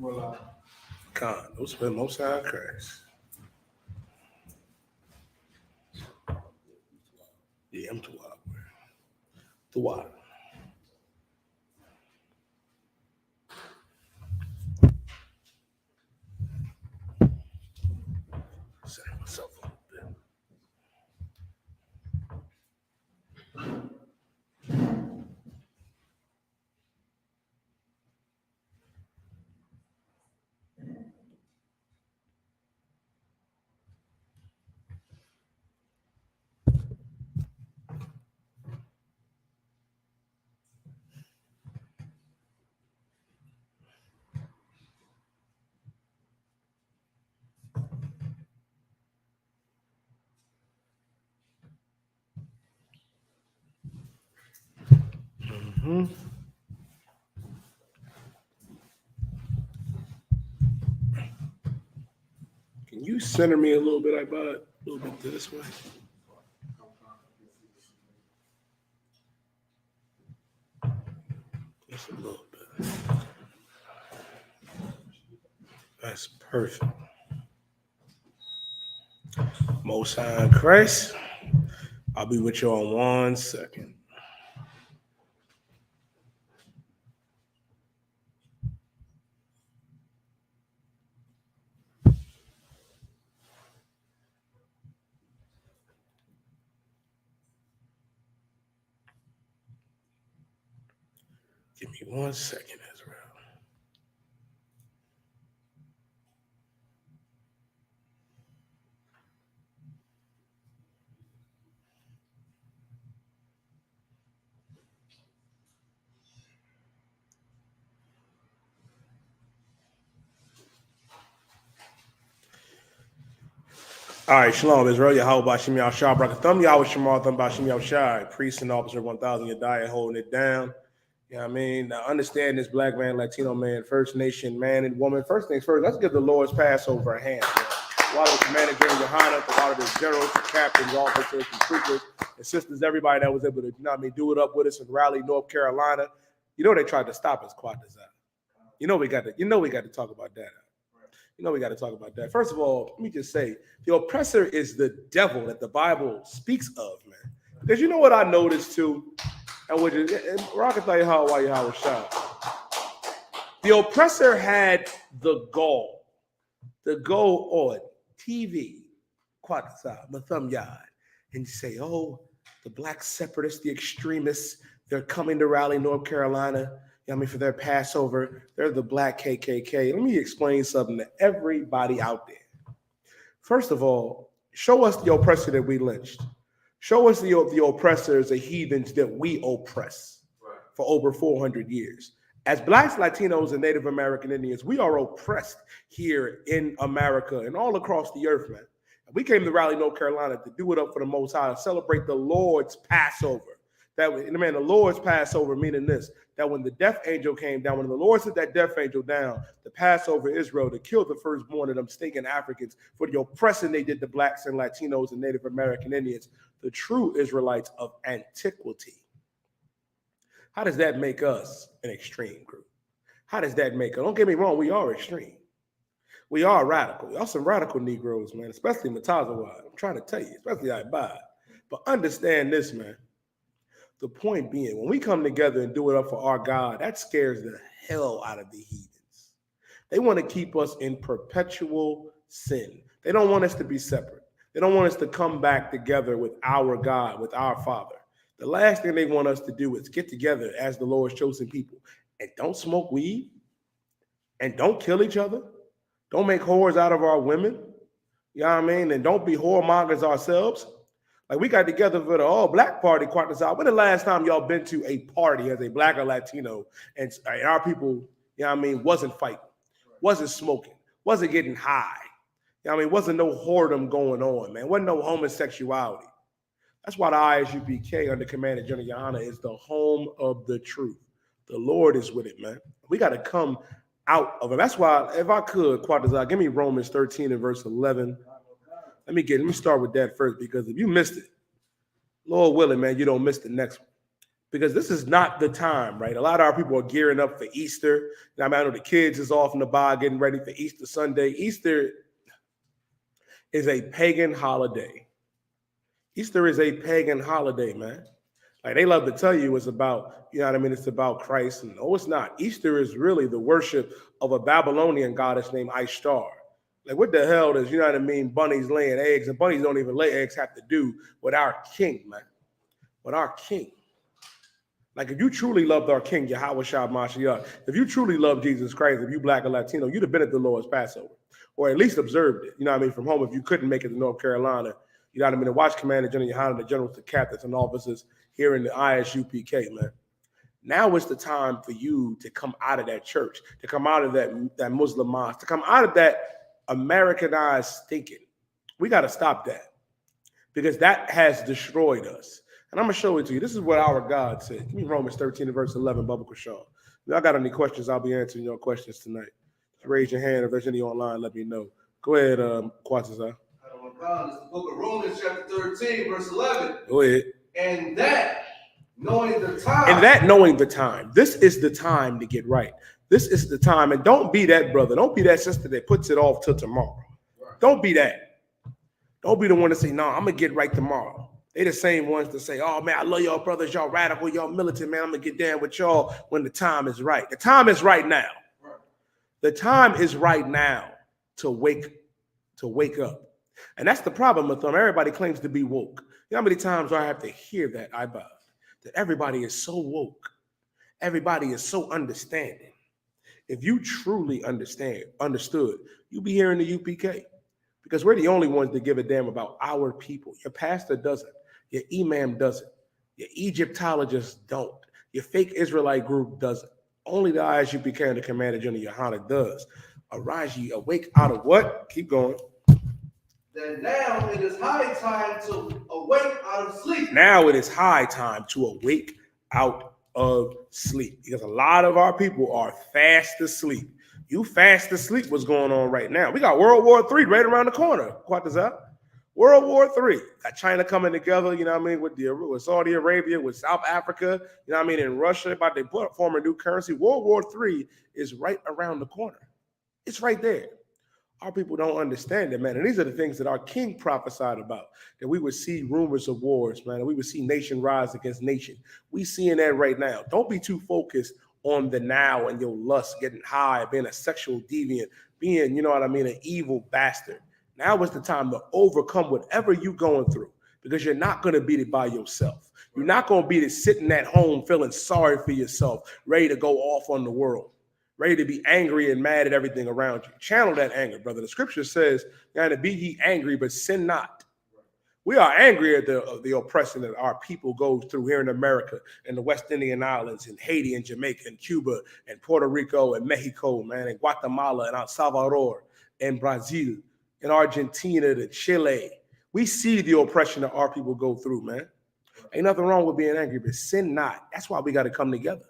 God, those been most high Christ. Yeah, I'm too wild. Too wild. Set myself up a bit. Can you center me a little bit? I bought a little bit this way. Just a little bit. That's perfect. Most High in Christ. I'll be with you on 1 second. Give me 1 second, Israel. All right, Shalom, Israel. Yahweh Bashim Yahshua, Brakathum, Yahweh Shemar, Thum Bashim Yahshai, priest and officer 1000, Yadiah, holding it down. You know what I mean? Now, understand this black man, Latino man, First Nation man and woman. First things first, let's give the Lord's Passover a hand. A lot of the commander, GEN.YAHANNA, a lot of the generals, the captains, officers, and troopers, and sisters, everybody that was able to, you know what I mean, do it up with us in Raleigh, North Carolina. You know they tried to stop us, TITHES. You know we got to talk about that. You know we got to talk about that. First of all, let me just say, the oppressor is the devil that the Bible speaks of, man. Because you know what I noticed too, and which is, I can tell you how I was shot. The oppressor had the gall to go on TV, Matham Yard, and say, oh, the black separatists, the extremists, they're coming to Raleigh, North Carolina. I mean, for their Passover, they're the black KKK. Let me explain something to everybody out there. First of all, show us the oppressor that we lynched. Show us the oppressors, the heathens that we oppress for over 400 years. As blacks, Latinos, and Native American Indians, we are oppressed here in America and all across the earth, man. We came to Raleigh, North Carolina to do it up for the Most High, to celebrate the Lord's Passover. The Lord's Passover, meaning this, that when the death angel came down, when the Lord sent that death angel down to pass over Israel, to kill the firstborn of them stinking Africans for the oppression they did to blacks and Latinos and Native American Indians, the true Israelites of antiquity. How does that make us an extreme group? How does that make us? Don't get me wrong, we are extreme. We are radical. Y'all some radical Negroes, man, especially Matazawad. I'm trying to tell you, especially I-5. But understand this, man. The point being, when we come together and do it up for our God, that scares the hell out of the heathens. They want to keep us in perpetual sin. They don't want us to be separate. They don't want us to come back together with our God, with our Father. The last thing they want us to do is get together as the Lord's chosen people and don't smoke weed and don't kill each other. Don't make whores out of our women. You know what I mean? And don't be whoremongers ourselves. Like we got together for the all black party, Quantas. When the last time y'all been to a party as a black or Latino and our people, you know what I mean, wasn't fighting, wasn't smoking, wasn't getting high. You know what I mean, wasn't no whoredom going on, man. Wasn't no homosexuality. That's why the I.S.U.P.K under command of GEN.YAHANNA is the home of the truth. The Lord is with it, man. We got to come out of it. That's why, if I could, Quantas, give me Romans 13 and verse 11. Let me start with that first, because if you missed it, Lord willing, man, you don't miss the next one. because this is not the time, right? A lot of our people are gearing up for Easter. I know the kids is off in the bar getting ready for Easter Sunday. Easter is a pagan holiday. Easter is a pagan holiday, man. Like they love to tell you it's about, it's about Christ. And no, it's not. Easter is really the worship of a Babylonian goddess named I.S.U.P.K. Like what the hell does, bunnies laying eggs, and bunnies don't even lay eggs, have to do with our king, man? With our king. Like if you truly loved our king, Yahweh Mashiach, if you truly love Jesus Christ, if you black or Latino, you'd have been at the Lord's Passover, or at least observed it, from home if you couldn't make it to North Carolina. To watch Commander General Yohanna, the generals, the captains, and officers here in the I.S.U.P.K, man. Now is the time for you to come out of that church, to come out of that Muslim mosque, to come out of that Americanized thinking. We got to stop that because that has destroyed us. And I'm going to show it to you. This is what our God said. Give me Romans 13 and verse 11, Bubba Kashaw. If y'all got any questions, I'll be answering your questions tonight. Just raise your hand. If there's any online, let me know. Go ahead, Quatazar. It's the book of Romans, chapter 13, verse 11. Go ahead. And that knowing the time. And that knowing the time. This is the time to get right. This is the time. And don't be that brother. Don't be that sister that puts it off till tomorrow. Right. Don't be that. Don't be the one to say, no, I'm going to get right tomorrow. They the same ones to say, oh, man, I love y'all brothers. Y'all radical. Y'all militant, man. I'm going to get down with y'all when the time is right. The time is right now. Right. The time is right now to wake up. And that's the problem with them. Everybody claims to be woke. You know how many times I have to hear that, that everybody is so woke. Everybody is so understanding. If you truly understood, you'd be here in the U.P.K. because we're the only ones that give a damn about our people. Your pastor doesn't. Your imam doesn't. Your Egyptologist don't. Your fake Israelite group doesn't. Only the I.S.U.P.K and the Commander General Yohanna does. Arise ye, awake out of what? Keep going. That now it is high time to awake out of sleep. Now it is high time to awake out of sleep because a lot of our people are fast asleep. You fast asleep. What's going on right now? We got World War III right around the corner. What is that? World War III. Got China coming together, with Saudi Arabia, with South Africa, and Russia about to form a new currency. World War III is right around the corner. It's right there. Our people don't understand it, man. And these are the things that our king prophesied about, that we would see rumors of wars, man, and we would see nation rise against nation. We seeing that right now. Don't be too focused on the now and your lust, getting high, being a sexual deviant, being, an evil bastard. Now is the time to overcome whatever you're going through because you're not going to beat it by yourself. You're not going to beat it sitting at home feeling sorry for yourself, ready to go off on the world. Ready to be angry and mad at everything around you. Channel that anger, brother. The scripture says, to be ye angry, but sin not. We are angry at the oppression that our people go through here in America, and the West Indian Islands, and Haiti, and Jamaica, and Cuba, and Puerto Rico, and Mexico, man, and Guatemala, and El Salvador, and Brazil, and Argentina, and Chile. We see the oppression that our people go through, man. Ain't nothing wrong with being angry, but sin not. That's why we got to come together.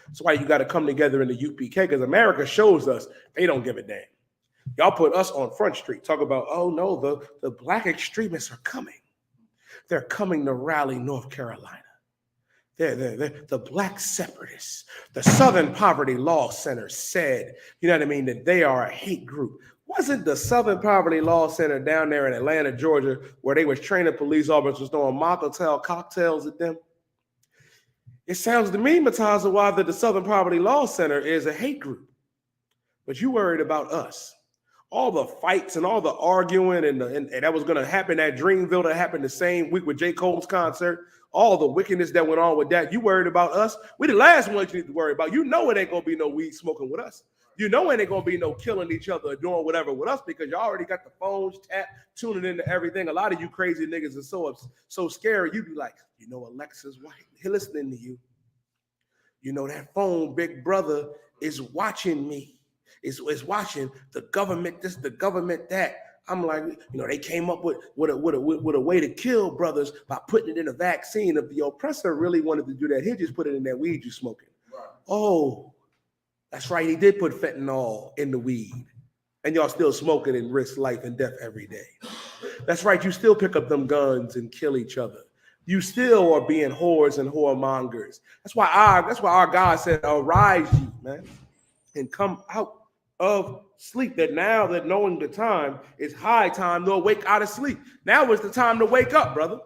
That's why you got to come together in the U.P.K. because America shows us they don't give a damn. Y'all put us on Front Street. Talk about, oh, no, the black extremists are coming. They're coming to Raleigh, North Carolina. They're the black separatists. The Southern Poverty Law Center said, that they are a hate group. Wasn't the Southern Poverty Law Center down there in Atlanta, Georgia, where they was training police officers throwing Molotov cocktails at them? It sounds to me, Matazawa, that the Southern Poverty Law Center is a hate group. But you worried about us. All the fights and all the arguing and that was going to happen at Dreamville that happened the same week with J. Cole's concert. All the wickedness that went on with that. You worried about us. We the last ones you need to worry about. You know it ain't going to be no weed smoking with us. You know it ain't going to be no killing each other or doing whatever with us because you already got the phones tapped, tuning into everything. A lot of you crazy niggas are so scary. You be like, Alexa's white. He listening to you. That phone, big brother, is watching me. Is watching the government this, the government that. I'm like, they came up with a way to kill brothers by putting it in a vaccine. If the oppressor really wanted to do that, he'd just put it in that weed you smoking. Right. Oh, that's right. He did put fentanyl in the weed. And y'all still smoking and risk life and death every day. That's right. You still pick up them guns and kill each other. You still are being whores and whoremongers. That's why our God said, arise ye, man, and come out of sleep. That now that knowing the time, it's high time to awake out of sleep. Now is the time to wake up, brother.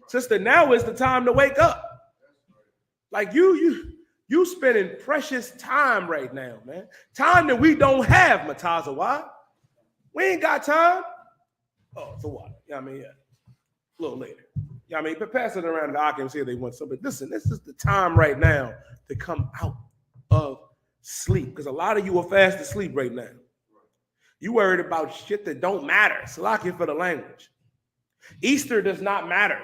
Sister, now is the time to wake up. Like you spending precious time right now, man. Time that we don't have, Mataza. Why? We ain't got time. Oh, for what? Yeah, I mean, yeah. A little later. Yeah, I mean, but pass it around the ark and see if they want something. Listen, this is the time right now to come out of sleep. Because a lot of you are fast asleep right now. You worried about shit that don't matter. Salakia for the language. Easter does not matter.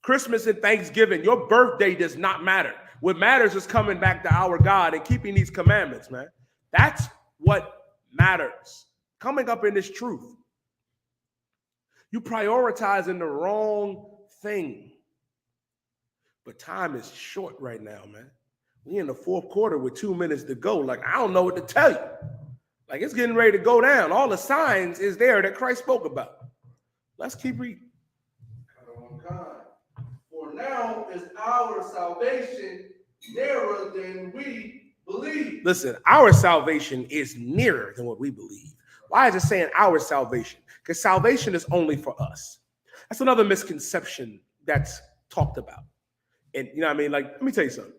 Christmas and Thanksgiving, your birthday does not matter. What matters is coming back to our God and keeping these commandments, man. That's what matters. Coming up in this truth. You prioritizing the wrong thing. But time is short right now, man. We in the fourth quarter with 2 minutes to go. Like, I don't know what to tell you. Like, it's getting ready to go down. All the signs is there that Christ spoke about. Let's keep reading. For now is our salvation nearer than we believe. Listen, our salvation is nearer than what we believe. Why is it saying our salvation? Because salvation is only for us. That's another misconception that's talked about. And you know what I mean? Like, let me tell you something.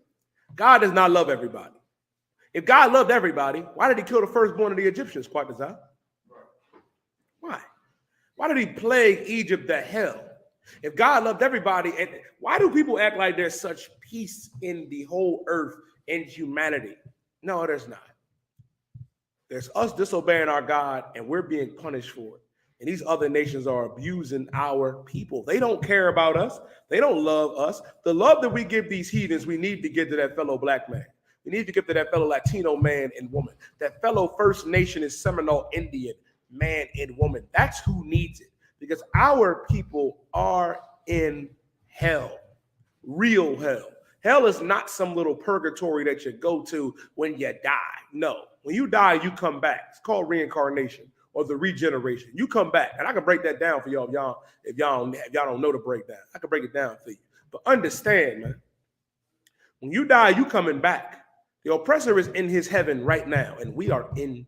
God does not love everybody. If God loved everybody, why did he kill the firstborn of the Egyptians? Quite desire. Why? Why did he plague Egypt to hell? If God loved everybody, and why do people act like there's such peace in the whole earth and humanity? No, there's not. There's us disobeying our God, and we're being punished for it. And these other nations are abusing our people. They don't care about us. They don't love us. The love that we give these heathens, we need to give to that fellow black man. We need to give to that fellow Latino man and woman. That fellow First Nation and Seminole Indian man and woman. That's who needs it. Because our people are in hell. Real hell. Hell is not some little purgatory that you go to when you die. No. When you die, you come back. It's called reincarnation or the regeneration. You come back. And I can break that down for y'all if y'all don't know the breakdown. I can break it down for you. But understand, man, when you die, you coming back. The oppressor is in his heaven right now, and we are in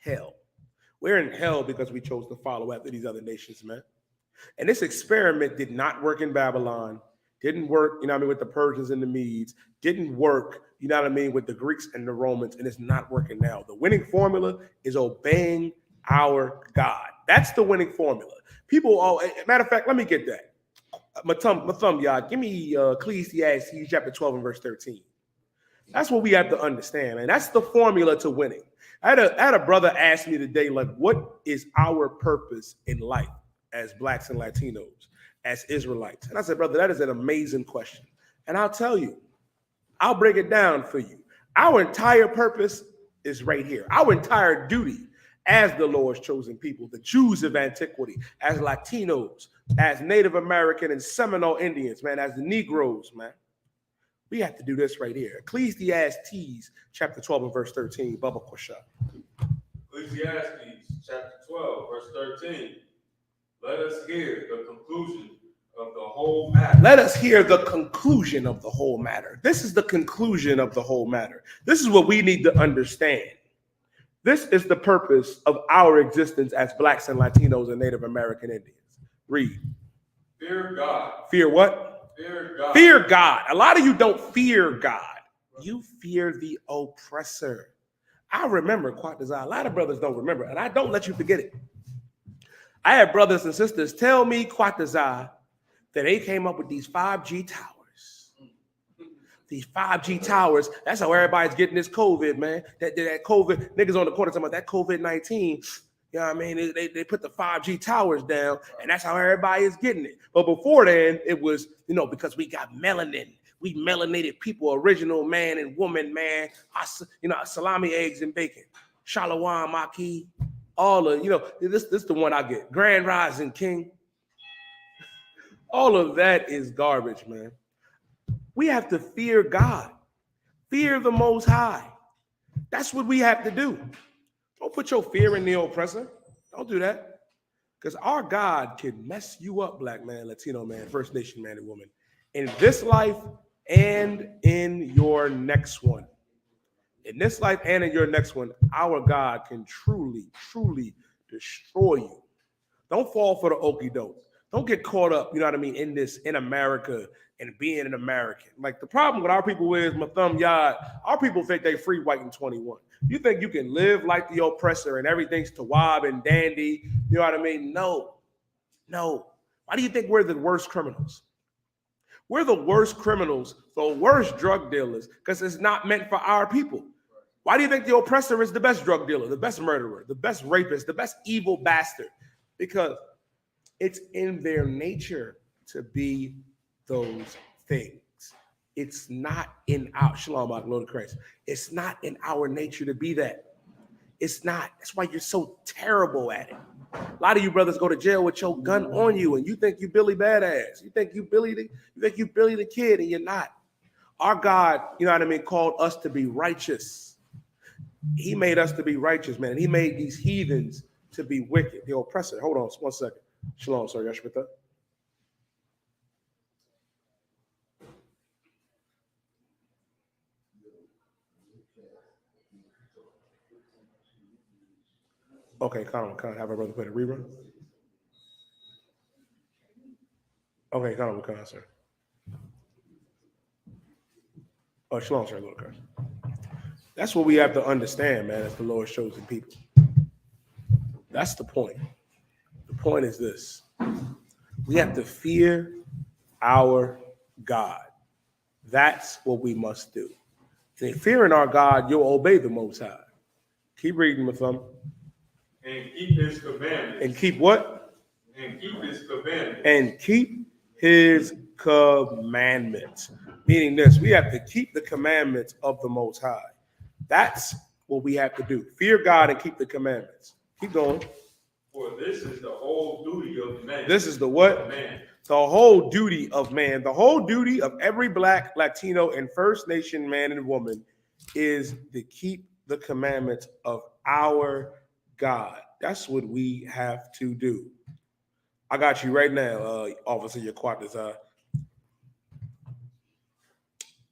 hell. We're in hell because we chose to follow after these other nations, man. And this experiment did not work in Babylon. Didn't work, you know what I mean, with the Persians and the Medes. Didn't work, you know what I mean, with the Greeks and the Romans. And it's not working now. The winning formula is obeying our God. That's the winning formula. People, matter of fact, let me get that. My thumb, y'all. Give me Ecclesiastes chapter 12 and verse 13. That's what we have to understand, man. That's the formula to winning. I had a brother ask me today, like, what is our purpose in life as blacks and Latinos, as Israelites? And I said, brother, that is an amazing question. And I'll tell you, I'll break it down for you. Our entire purpose is right here. Our entire duty as the Lord's chosen people, the Jews of antiquity, as Latinos, as Native American and Seminole Indians, man, as the Negroes, man. We have to do this right here. Ecclesiastes chapter 12 and verse 13. Baba Kosha. Ecclesiastes chapter 12, verse 13. Let us hear the conclusion of the whole matter. Let us hear the conclusion of the whole matter. This is the conclusion of the whole matter. This is what we need to understand. This is the purpose of our existence as blacks and Latinos and Native American Indians. Read. Fear God. Fear what? Fear God. Fear God. A lot of you don't fear God. You fear the oppressor. I remember, a lot of brothers don't remember, and I don't let you forget it. I had brothers and sisters tell me, that they came up with these 5G towers. These 5G towers, that's how everybody's getting this COVID, man. That COVID, niggas on the corner talking about that COVID-19. You know what I mean? They put the 5G towers down, and that's how everybody is getting it. But before then, it was, because we got melanin. We melanated people, original man and woman, man. Salami, eggs, and bacon. Shalawam, Maki. All of, this is the one I get. Grand Rising King. All of that is garbage, man. We have to fear God. Fear the Most High. That's what we have to do. Don't put your fear in the oppressor. Don't do that. Because our God can mess you up, black man, Latino man, First Nation man and woman, in this life and in your next one. In this life and in your next one, our God can truly, truly destroy you. Don't fall for the okie doke. Don't get caught up, you know what I mean, in this, in America and being an American. Like the problem with our people is, my thumb yard, our people think they free white and 21. You think you can live like the oppressor and everything's tawab and dandy, you know what I mean? No. Why do you think we're the worst criminals? We're the worst criminals, the worst drug dealers, because it's not meant for our people. Why do you think the oppressor is the best drug dealer, the best murderer, the best rapist, the best evil bastard? Because it's in their nature to be those things. It's not in our, shalom, Lord of Christ. It's not in our nature to be that. It's not. That's why you're so terrible at it. A lot of you brothers go to jail with your gun on you, and you think you Billy Badass. You think you Billy the Kid, and you're not. Our God, you know what I mean, called us to be righteous. He made us to be righteous, man. He made these heathens to be wicked, the oppressor. Hold on 1 second. Shalom, sir. Yashmita. Okay, come on, have our brother play the rerun. Okay, come on, sir. Oh, shalom, sir, Lord Christ. That's what we have to understand, man, as the Lord's chosen people. That's the point. The point is this. We have to fear our God. That's what we must do. And in fearing our God, you'll obey the Most High. Keep reading, my thumb. And keep his commandments. And keep what? And keep his commandments. And keep his commandments. Meaning this, we have to keep the commandments of the Most High. That's what we have to do. Fear God and keep the commandments. Keep going. For this is the whole duty of man. This is the what? Man. The whole duty of man. The whole duty of every Black, Latino, and First Nation man and woman is to keep the commandments of our God. That's what we have to do. I got you right now, Officer Yaquat. All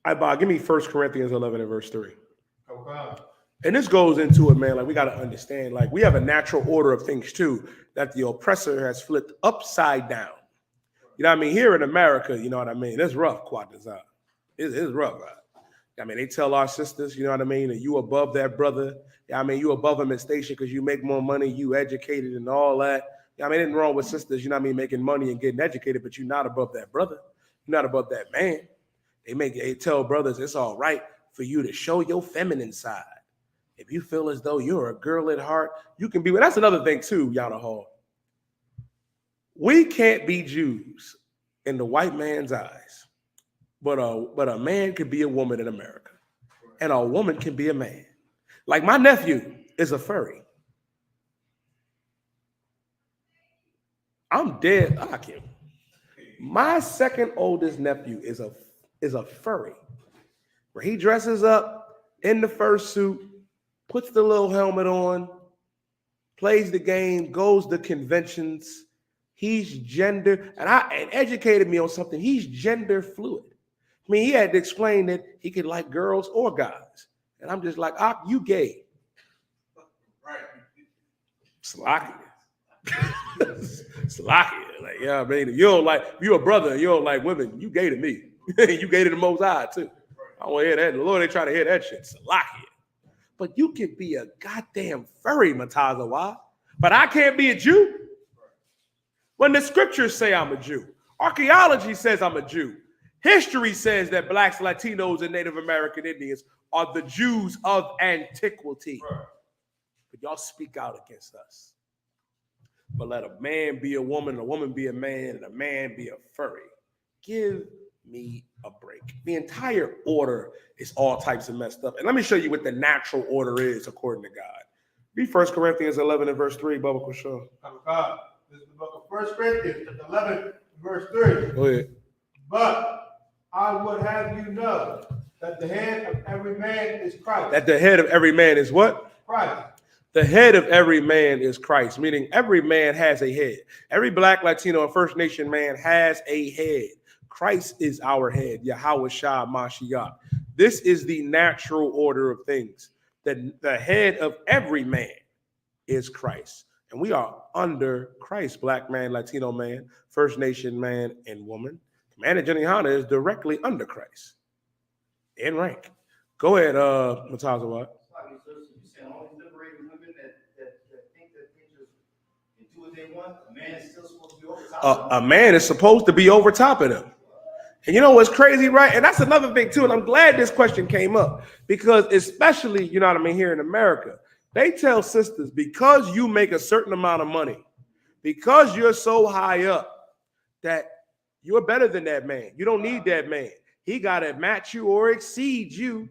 right, Bob, give me 1 Corinthians 11 and verse 3. Okay. And this goes into it, man. Like, we got to understand, like, we have a natural order of things, too, that the oppressor has flipped upside down. You know what I mean? Here in America, you know what I mean? It's rough, Quadazar. It's rough, right? I mean, they tell our sisters, you know what I mean, that you above that brother. I mean, you above him in station because you make more money, you educated and all that. I mean, nothing wrong with sisters, you know what I mean, making money and getting educated, but you're not above that brother. You're not above that man. They tell brothers it's all right for you to show your feminine side. If you feel as though you're a girl at heart, you can be. Well, that's another thing too, Yana Hall. We can't be Jews in the white man's eyes, but a man could be a woman in America, and a woman can be a man. Like my nephew is a furry. I'm dead. I can't. My second oldest nephew is a furry, where he dresses up in the fursuit, puts the little helmet on, plays the game, goes to conventions. He's gender, and educated me on something. He's gender fluid. I mean, he had to explain that he could like girls or guys. And I'm just like, you gay. Right. Slocky. Slocky. Like, yeah, man, if you're a brother and you don't like women, you gay to me. You gay to the Most High, too. I don't want to hear that. The Lord ain't trying to hear that shit. Slocky. But you can be a goddamn furry, Matazawa. But I can't be a Jew. When the scriptures say I'm a Jew, archaeology says I'm a Jew. History says that Blacks, Latinos, and Native American Indians are the Jews of antiquity. Right. But y'all speak out against us. But let a man be a woman be a man, and a man be a furry. Give me a break. The entire order is all types of messed up. And let me show you what the natural order is according to God. Read 1 Corinthians 11 and verse 3, Baba Kushal. God. This is the book of 1 Corinthians, 11, verse 3. Go ahead. But I would have you know that the head of every man is Christ. That the head of every man is what? Christ. The head of every man is Christ, meaning every man has a head. Every Black, Latino, and First Nation man has a head. Christ is our head, Yahweh Shah Mashiach. This is the natural order of things. The head of every man is Christ. And we are under Christ, Black man, Latino man, First Nation man, and woman. Commander GEN.YAHANNA is directly under Christ in rank. Go ahead, Matazawa. You saying all these liberated women that think that they just can do what they want? A man is still supposed to be over top of them? A man is supposed to be over top of them. And you know what's crazy, right? And that's another thing too. And I'm glad this question came up because especially, you know what I mean, here in America, they tell sisters, because you make a certain amount of money, because you're so high up, that you're better than that man. You don't need that man. He got to match you or exceed you.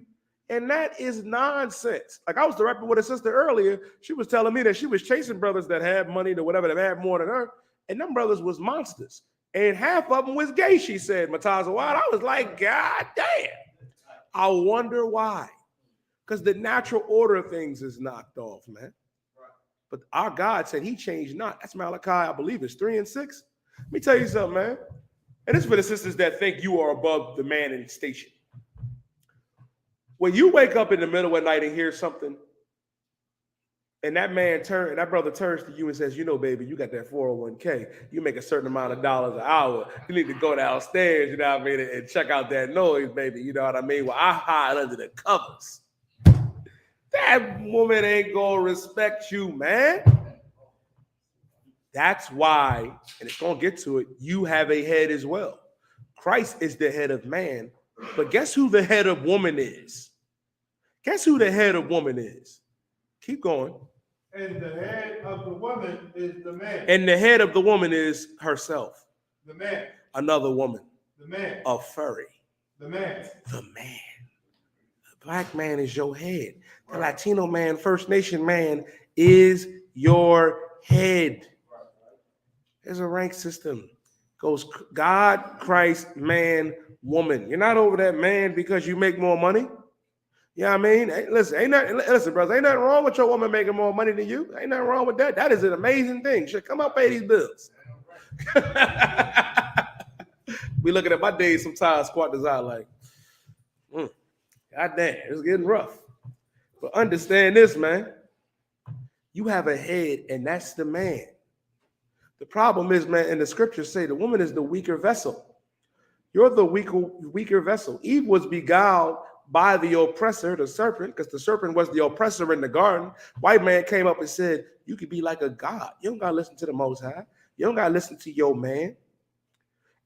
And that is nonsense. Like I was rapping with a sister earlier. She was telling me that she was chasing brothers that had money or whatever, that had more than her. And them brothers was monsters. And half of them was gay, she said, Matazawa. I was like, God damn. I wonder why. Because the natural order of things is knocked off, man. But our God said he changed not. That's Malachi, I believe it's 3 and 6. Let me tell you something, man. And this is for the sisters that think you are above the man in the station. When you wake up in the middle of the night and hear something, and that brother turns to you and says, you know, baby, you got that 401k. You make a certain amount of dollars an hour. You need to go downstairs, you know what I mean, and check out that noise, baby. You know what I mean? Well, I hide under the covers. That woman ain't gonna respect you, man. That's why, and it's gonna get to it, you have a head as well. Christ is the head of man, but guess who the head of woman is? Guess who the head of woman is? Keep going. And the head of the woman is the man. And the head of the woman is herself. The man. Another woman. The man. A furry. The man. The man. The Black man is your head. The Latino man, First Nation man is your head. There's a rank system. Goes God, Christ, man, woman. You're not over that man because you make more money. You know what I mean? Hey, listen, brothers, ain't nothing wrong with your woman making more money than you. Ain't nothing wrong with that. That is an amazing thing. Should come out, pay these bills. We looking at my days sometimes, squat this out like, God damn, it's getting rough. But understand this, man. You have a head, and that's the man. The problem is, man, and the scriptures say the woman is the weaker vessel. You're the weaker vessel. Eve was beguiled by the oppressor, the serpent, because the serpent was the oppressor in the garden. White man came up and said, you could be like a God. You don't got to listen to the Most High. You don't got to listen to your man.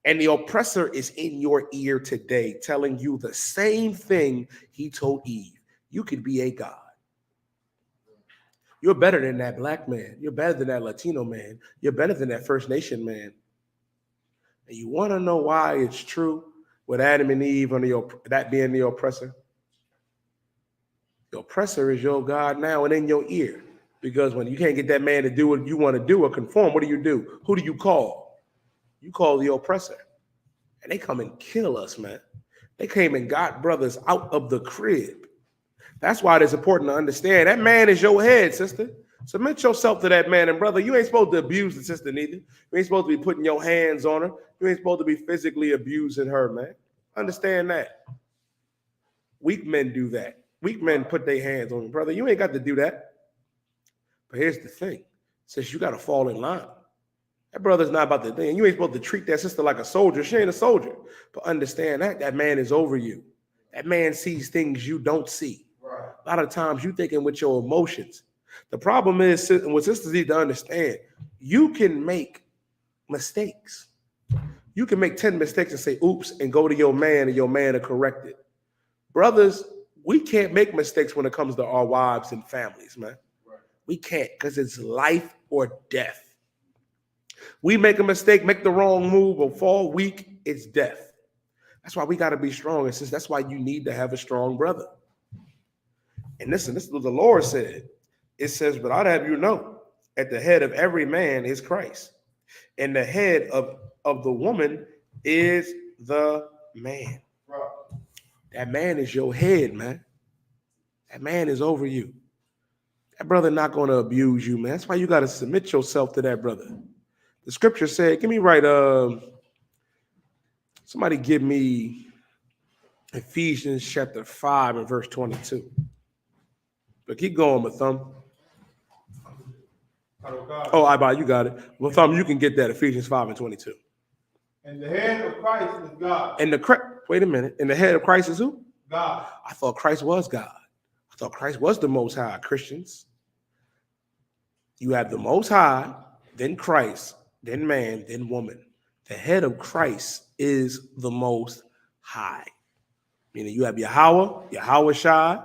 And the oppressor is in your ear today telling you the same thing he told Eve. You could be a God. You're better than that Black man. You're better than that Latino man. You're better than that First Nation man. And you want to know why it's true with Adam and Eve on that being the oppressor? The oppressor is your God now and in your ear. Because when you can't get that man to do what you want to do or conform, what do? Who do you call? You call the oppressor. And they come and kill us, man. They came and got brothers out of the crib. That's why it's important to understand that man is your head, sister. Submit yourself to that man. And brother, you ain't supposed to abuse the sister neither. You ain't supposed to be putting your hands on her. You ain't supposed to be physically abusing her, man. Understand that. Weak men do that. Weak men put their hands on them. Brother, you ain't got to do that. But here's the thing. Says you got to fall in line. That brother's not about the thing. You ain't supposed to treat that sister like a soldier. She ain't a soldier. But understand that man is over you. That man sees things you don't see. Right. A lot of times you thinking with your emotions. The problem is, what sisters need to understand, you can make mistakes. You can make 10 mistakes and say, oops, and go to your man and your man to correct it. Brothers, we can't make mistakes when it comes to our wives and families, man. Right. We can't, because it's life or death. We make a mistake, make the wrong move, or fall weak, it's death. That's why we got to be strong. And that's why you need to have a strong brother. And listen, this is what the Lord said. It says, but I'd have you know, at the head of every man is Christ. And the head of the woman is the man. Right. That man is your head, man. That man is over you. That brother not going to abuse you, man. That's why you got to submit yourself to that brother. The scripture said, give me right, somebody give me Ephesians chapter 5 and verse 22. But keep going, Mathum. Oh, I you got it. Mathum, you can get that, Ephesians 5 and 22. And the head of Christ is God. And wait a minute. And the head of Christ is who? God. I thought Christ was God. I thought Christ was the Most High. Christians, you have the Most High, then Christ, then man, then woman. The head of Christ is the Most High. Meaning you have Yahweh Shai,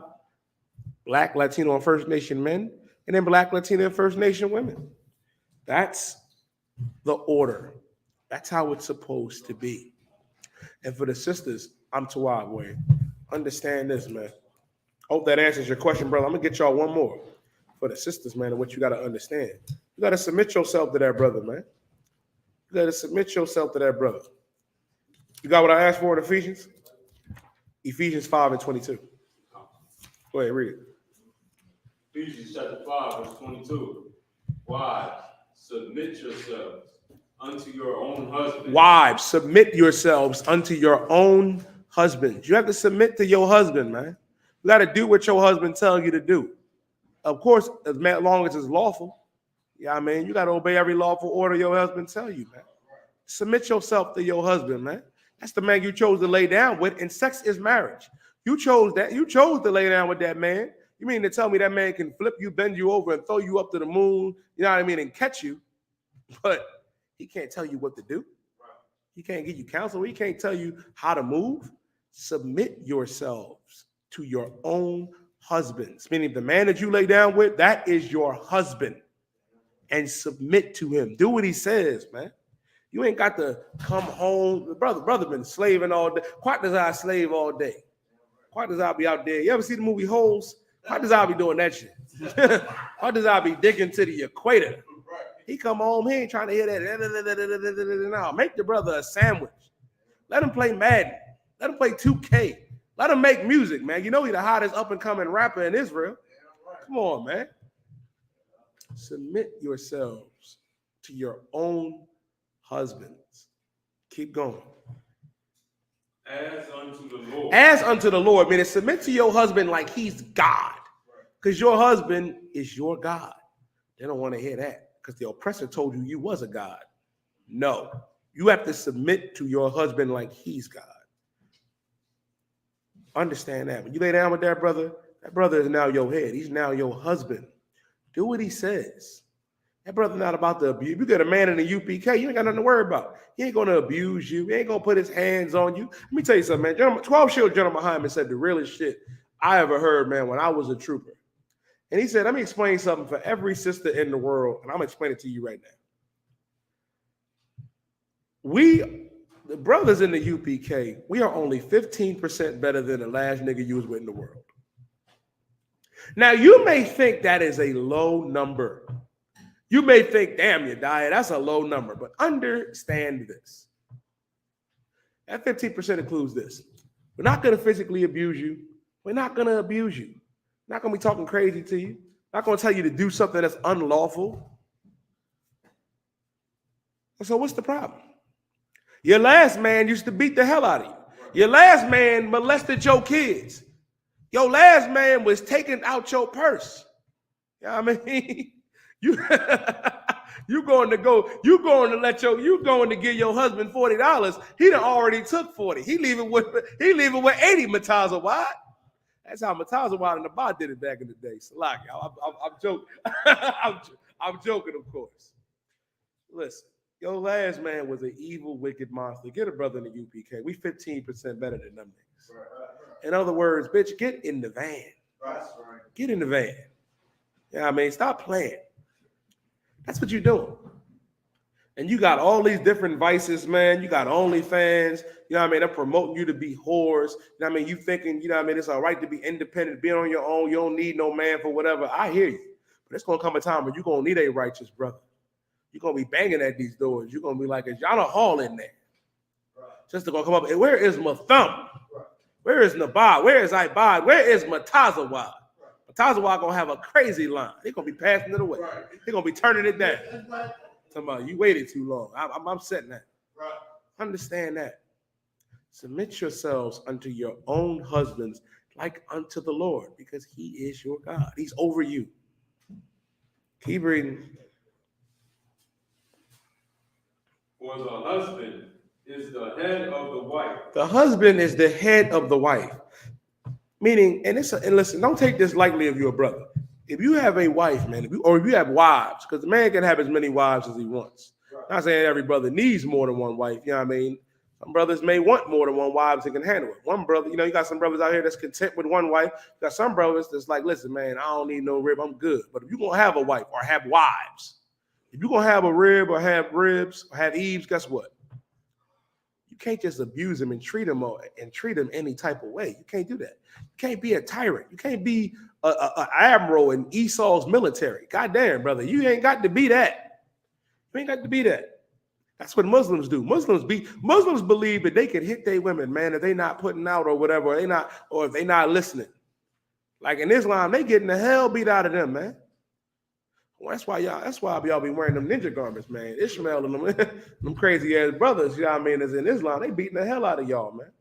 Black, Latino, and First Nation men, and then Black, Latino, and First Nation women. That's the order. That's how it's supposed to be. And for the sisters, I'm Tawab way. Understand this, man. Hope that answers your question, brother. I'm gonna get y'all one more. For the sisters, man, and what you gotta understand. You gotta submit yourself to that brother, man. You gotta submit yourself to that brother. You got what I asked for in Ephesians? Ephesians 5 and 22. Go ahead, read it. Ephesians chapter 5, verse 22. Wives, submit yourselves unto your own husbands. Wives, submit yourselves unto your own husbands. You have to submit to your husband, man. You got to do what your husband tells you to do. Of course, as long as it's lawful. Yeah, I mean, you got to obey every lawful order your husband tell you, man. Submit yourself to your husband, man. That's the man you chose to lay down with, and sex is marriage. You chose that. You chose to lay down with that man. You mean to tell me that man can flip you, bend you over, and throw you up to the moon, you know what I mean, and catch you, but he can't tell you what to do. He can't give you counsel. He can't tell you how to move. Submit yourselves to your own husbands, meaning the man that you lay down with, that is your husband, and submit to him. Do what he says, man. You ain't got to come home. Brother been slaving all day. Quite does I slave all day. Quite does I be out there. You ever see the movie Holes? Quite does I be doing that shit. Quite does I be digging to the equator. He come home, he ain't trying to hear that. No, make the brother a sandwich. Let him play Madden. Let him play 2K. Let him make music, man. You know he's the hottest up-and-coming rapper in Israel. Come on, man. Submit yourselves to your own husbands. Keep going. As unto the Lord. As unto the Lord, meaning submit to your husband like he's God. Because your husband is your God. They don't want to hear that because the oppressor told you you was a God. No, you have to submit to your husband like he's God. Understand that. When you lay down with that brother is now your head. He's now your husband. Do what he says. That brother not about to abuse. You got a man in the UPK, you ain't got nothing to worry about. He ain't going to abuse you. He ain't going to put his hands on you. Let me tell you something, man. 12-year-old General Muhammad said the realest shit I ever heard, man, when I was a trooper. And he said, let me explain something for every sister in the world, and I'm going to explain it to you right now. The brothers in the UPK, we are only 15% better than the last nigga you was with in the world. Now, you may think that is a low number. You may think, damn, Yediah, that's a low number. But understand this. That 15% includes this. We're not going to physically abuse you. We're not going to abuse you. Not going to be talking crazy to you. Not going to tell you to do something that's unlawful. So what's the problem? Your last man used to beat the hell out of you. Your last man molested your kids. Your last man was taking out your purse. You know what I mean? You going to give your husband $40. He done already took 40. He leaving with 80 Matazawad. That's how Matazawad and the Ba did it back in the day. Salak, I'm joking. I'm joking, of course. Listen, your last man was an evil, wicked monster. Get a brother in the UPK. We 15% better than them niggas. In other words, bitch, get in the van. Get in the van. You know what I mean? Stop playing. That's what you're doing. And you got all these different vices, man. You got OnlyFans. You know what I mean? They're promoting you to be whores. You know what I mean? You thinking, you know what I mean? It's all right to be independent, being on your own. You don't need no man for whatever. I hear you. But it's going to come a time when you're going to need a righteous brother. You're going to be banging at these doors. You're going to be like, is y'all a hall in there? Just to go come up. Where is my thumb? Where is Nabad? Where is Ibad? Where is Matazawad? Tazawa gonna have a crazy line. They're gonna be passing it away. Right. They're gonna be turning it down. That's right. Talking about you waited too long. I'm setting that. Right. Understand that. Submit yourselves unto your own husbands like unto the Lord, because he is your God. He's over you. Keep reading. For the husband is the head of the wife. The husband is the head of the wife. Meaning, and listen, don't take this lightly if you're a brother. If you have a wife, man, or if you have wives, because the man can have as many wives as he wants. Right. Not saying every brother needs more than one wife, you know what I mean? Some brothers may want more than one wife and can handle it. One brother, you got some brothers out here that's content with one wife. You got some brothers that's like, listen, man, I don't need no rib, I'm good. But if you're going to have a wife or have wives, if you're going to have a rib or have ribs or have Eves, guess what? You can't just abuse them and treat them any type of way. You can't do that. You can't be a tyrant. You can't be a admiral in Esau's military. God damn, brother, you ain't got to be that. You ain't got to be that. That's what Muslims do. Muslims believe that they can hit their women, man, if they not putting out or whatever, or if they not listening. Like in Islam, they getting the hell beat out of them, man. Well, that's why y'all be wearing them ninja garments, man. Ishmael and them crazy ass brothers, you know what I mean, is in Islam. They beating the hell out of y'all, man.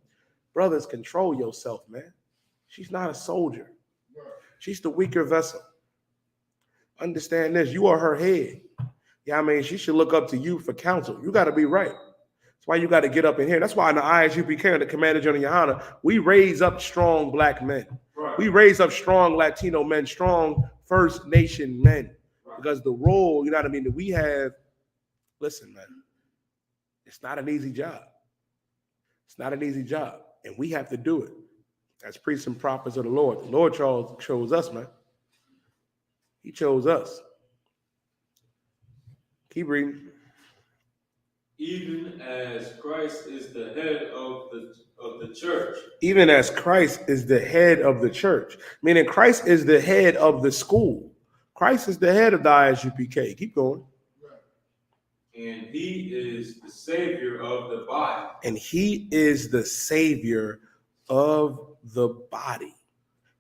Brothers, control yourself, man. She's not a soldier. She's the weaker vessel. Understand this. You are her head. Yeah, I mean, she should look up to you for counsel. You got to be right. That's why you got to get up in here. That's why in the I.S.U.P.K, and the Commander General Yohanna, we raise up strong black men. Right. We raise up strong Latino men, strong First Nation men. Right. Because the role, you know what I mean, that we have, listen, man, it's not an easy job. It's not an easy job. And we have to do it as priests and prophets of the Lord. The Lord chose us, man. He chose us. Keep reading. Even as Christ is the head of the church. Even as Christ is the head of the church. Meaning Christ is the head of the school. Christ is the head of the I.S.U.P.K. Keep going. And he is the savior of the body. And he is the savior of the body.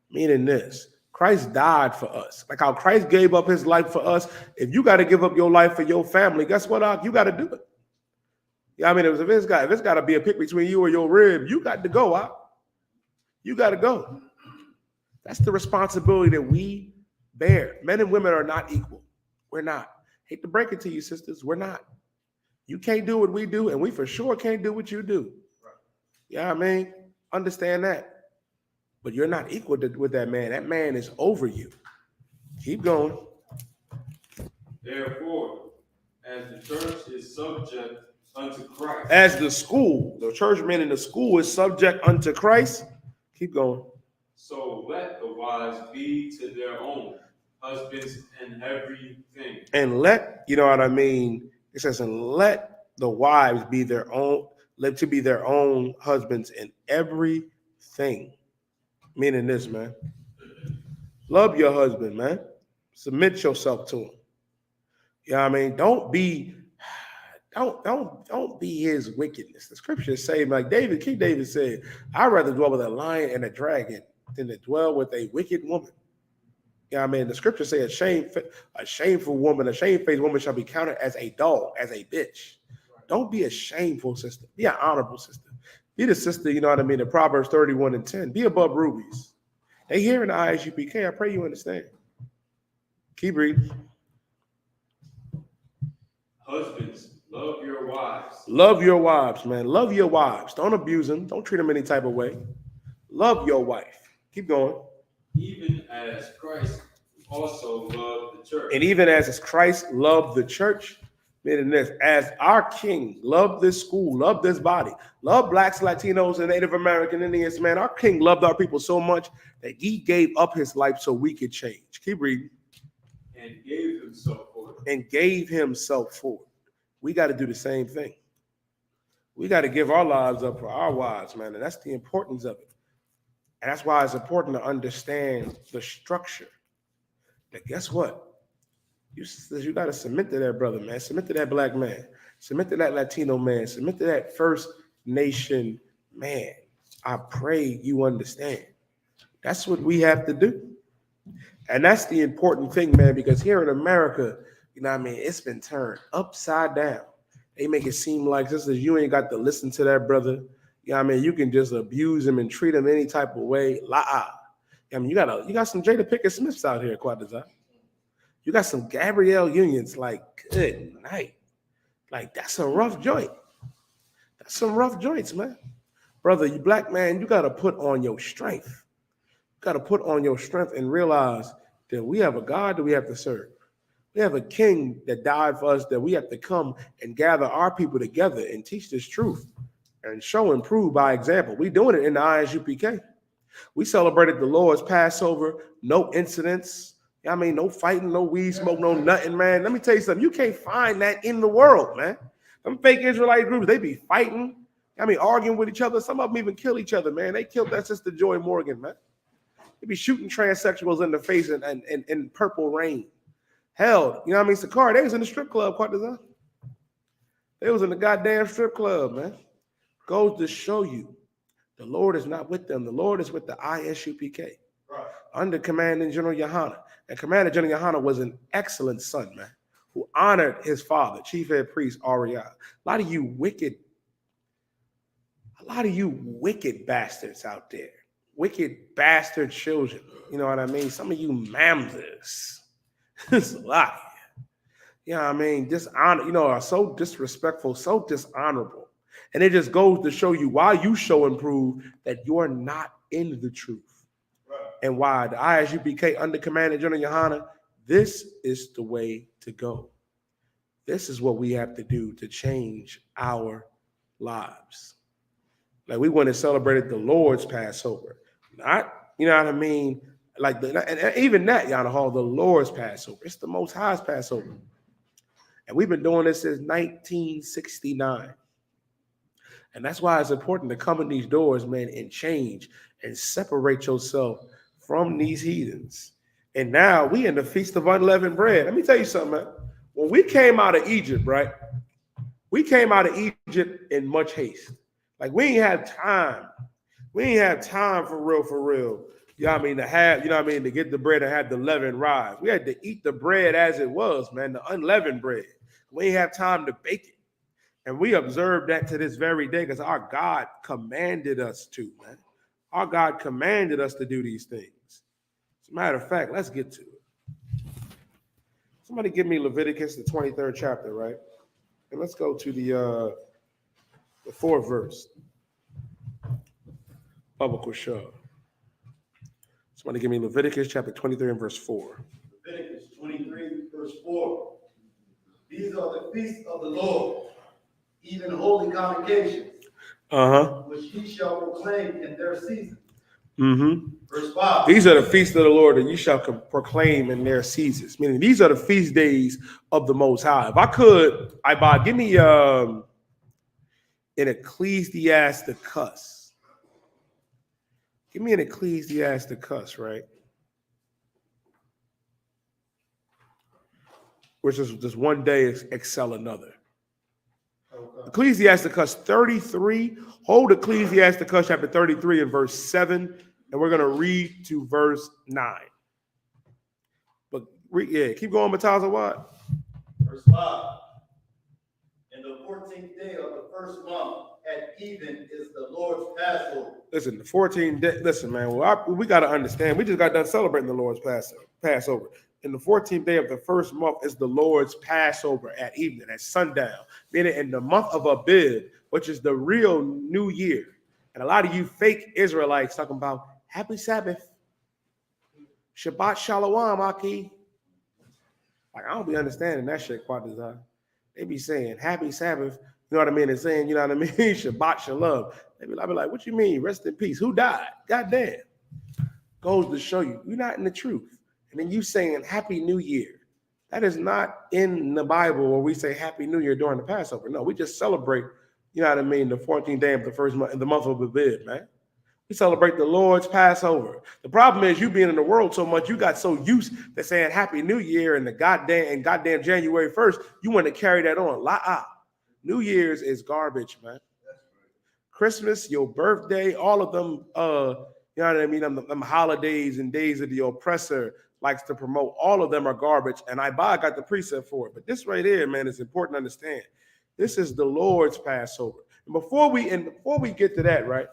Meaning this. Christ died for us. Like how Christ gave up his life for us. If you got to give up your life for your family, guess what? You got to do it. Yeah, I mean, if it's got to be a pick between you or your rib, you got to go. You got to go. That's the responsibility that we bear. Men and women are not equal. We're not. Hate to break it to you, sisters. We're not. You can't do what we do, and we for sure can't do what you do. Yeah, I mean, understand that. But you're not equal with that man. That man is over you. Keep going. Therefore, as the church is subject unto Christ. As the school, the church men in the school is subject unto Christ. Keep going. So let the wives be to their own husbands in everything. And let, you know what I mean? It says, and let the wives be their own, let to be their own husbands in everything. Meaning this, man. Love your husband, man. Submit yourself to him. You know what I mean? Don't be his wickedness. The scriptures say, like King David said, I'd rather dwell with a lion and a dragon than to dwell with a wicked woman. You know what I mean? The scriptures say a shameful woman, a shamefaced woman shall be counted as a dog, as a bitch. Don't be a shameful sister. Be an honorable sister. Be the sister, you know what I mean, in Proverbs 31:10. Be above rubies. They hear in the I.S.U.P.K. I pray you understand. Keep reading. Husbands, love your wives. Love your wives, man. Love your wives. Don't abuse them. Don't treat them any type of way. Love your wife. Keep going. Even as Christ also loved the church. And even as Christ loved the church, meaning this, as our King loved this school, loved this body, loved blacks, Latinos, and Native American Indians, man, our King loved our people so much that he gave up his life so we could change. Keep reading. And gave himself for it. And gave himself for it. We got to do the same thing. We got to give our lives up for our wives, man, and that's the importance of it. And that's why it's important to understand the structure. That guess what? You got to submit to that brother, man. Submit to that black man. Submit to that Latino man. Submit to that First Nation man. I pray you understand. That's what we have to do. And that's the important thing, man, because here in America, you know what I mean, it's been turned upside down. They make it seem like just as you ain't got to listen to that brother. You know what I mean? You can just abuse him and treat him any type of way. I mean, you got some Jada Pinkett Smiths out here, quite design. You got some Gabrielle Unions, like, good night. Like, that's a rough joint. That's some rough joints, man. Brother, you black man, you gotta put on your strength. You gotta put on your strength and realize that we have a God that we have to serve. We have a king that died for us, that we have to come and gather our people together and teach this truth and show and prove by example. We doing it in the I.S.U.P.K. We celebrated the Lord's Passover, no incidents. I mean, no fighting, no weed smoke, no nothing, man. Let me tell you something. You can't find that in the world, man. Them fake Israelite groups, they be fighting. I mean, arguing with each other. Some of them even kill each other, man. They killed that sister Joy Morgan, man. They be shooting transsexuals in the face in purple rain. Hell, you know what I mean? Sakari, they was in the strip club, quite design. They was in the goddamn strip club, man. Goes to show you the Lord is not with them. The Lord is with the I.S.U.P.K. Right. Under Commanding General Yohanna. And Commander General Yohanna was an excellent son, man, who honored his father, Chief Head Priest Ariah. A lot of you wicked bastards out there, wicked bastard children. You know what I mean? Some of you mamzers. It's a lot of you. You know what I mean? Dishonor, you know, are so disrespectful, so dishonorable. And it just goes to show you why you show and prove that you're not in the truth. And why the I.S.U.P.K. under Commander General Yohanna, this is the way to go. This is what we have to do to change our lives. Like we went and celebrated the Lord's Passover. Not, you know what I mean? Like, and even that, Yana Hall, the Lord's Passover. It's the Most High's Passover. And we've been doing this since 1969. And that's why it's important to come in these doors, man, and change and separate yourself from these heathens. And now we in the Feast of Unleavened Bread. Let me tell you something, man. When we came out of Egypt, right? We came out of Egypt in much haste. Like we ain't had time. We ain't have time for real. You know what I mean? To have, you know what I mean? To get the bread and have the leaven rise. We had to eat the bread as it was, man, the unleavened bread. We ain't have time to bake it. And we observe that to this very day because our God commanded us to, man. Our God commanded us to do these things. As a matter of fact, let's get to it. Somebody give me Leviticus, the 23rd chapter, right? And let's go to the 4th verse. Baba Kushah. Somebody give me Leviticus chapter 23 and verse 4. Leviticus 23, verse 4. These are the feasts of the Lord, even holy convocations, which ye shall proclaim in their season. Verse 5. These are the feasts of the Lord that you shall proclaim in their seasons. Meaning these are the feast days of the Most High. If I could, give me an Ecclesiasticus. Give me an Ecclesiasticus, right? Which is just one day excel another. Okay. Ecclesiasticus 33. Hold Ecclesiasticus chapter 33 and verse 7. And we're going to read to verse 9. But keep going, Mataza. What? Verse 5. In the 14th day of the first month at even is the Lord's Passover. Listen, the 14th day. Listen, man. We got to understand. We just got done celebrating the Lord's Passover. And the 14th day of the first month is the Lord's Passover at evening, at sundown. Meaning in the month of Abib, which is the real new year. And a lot of you fake Israelites talking about Happy Sabbath, Shabbat Shalom, Aki. Like, I don't be understanding that shit quite as I. They be saying Happy Sabbath, you know what I mean? And saying, you know what I mean? Shabbat Shalom. They be like, what you mean? Rest in peace. Who died? Goddamn. Goes to show you, you're not in the truth. And then you saying Happy New Year. That is not in the Bible where we say Happy New Year during the Passover. No, we just celebrate, you know what I mean, the 14th day of the first month, in the month of Abib, man. We celebrate the Lord's Passover. The problem is you being in the world so much, you got so used to saying Happy New Year and goddamn January 1st, you want to carry that on. New Year's is garbage, man. Christmas, your birthday, all of them You know what I mean? Them holidays and days of the oppressor likes to promote. All of them are garbage. And I.S.U.P.K got the precept for it. But this right here, man, is important to understand. This is the Lord's Passover. And before we get to that, right,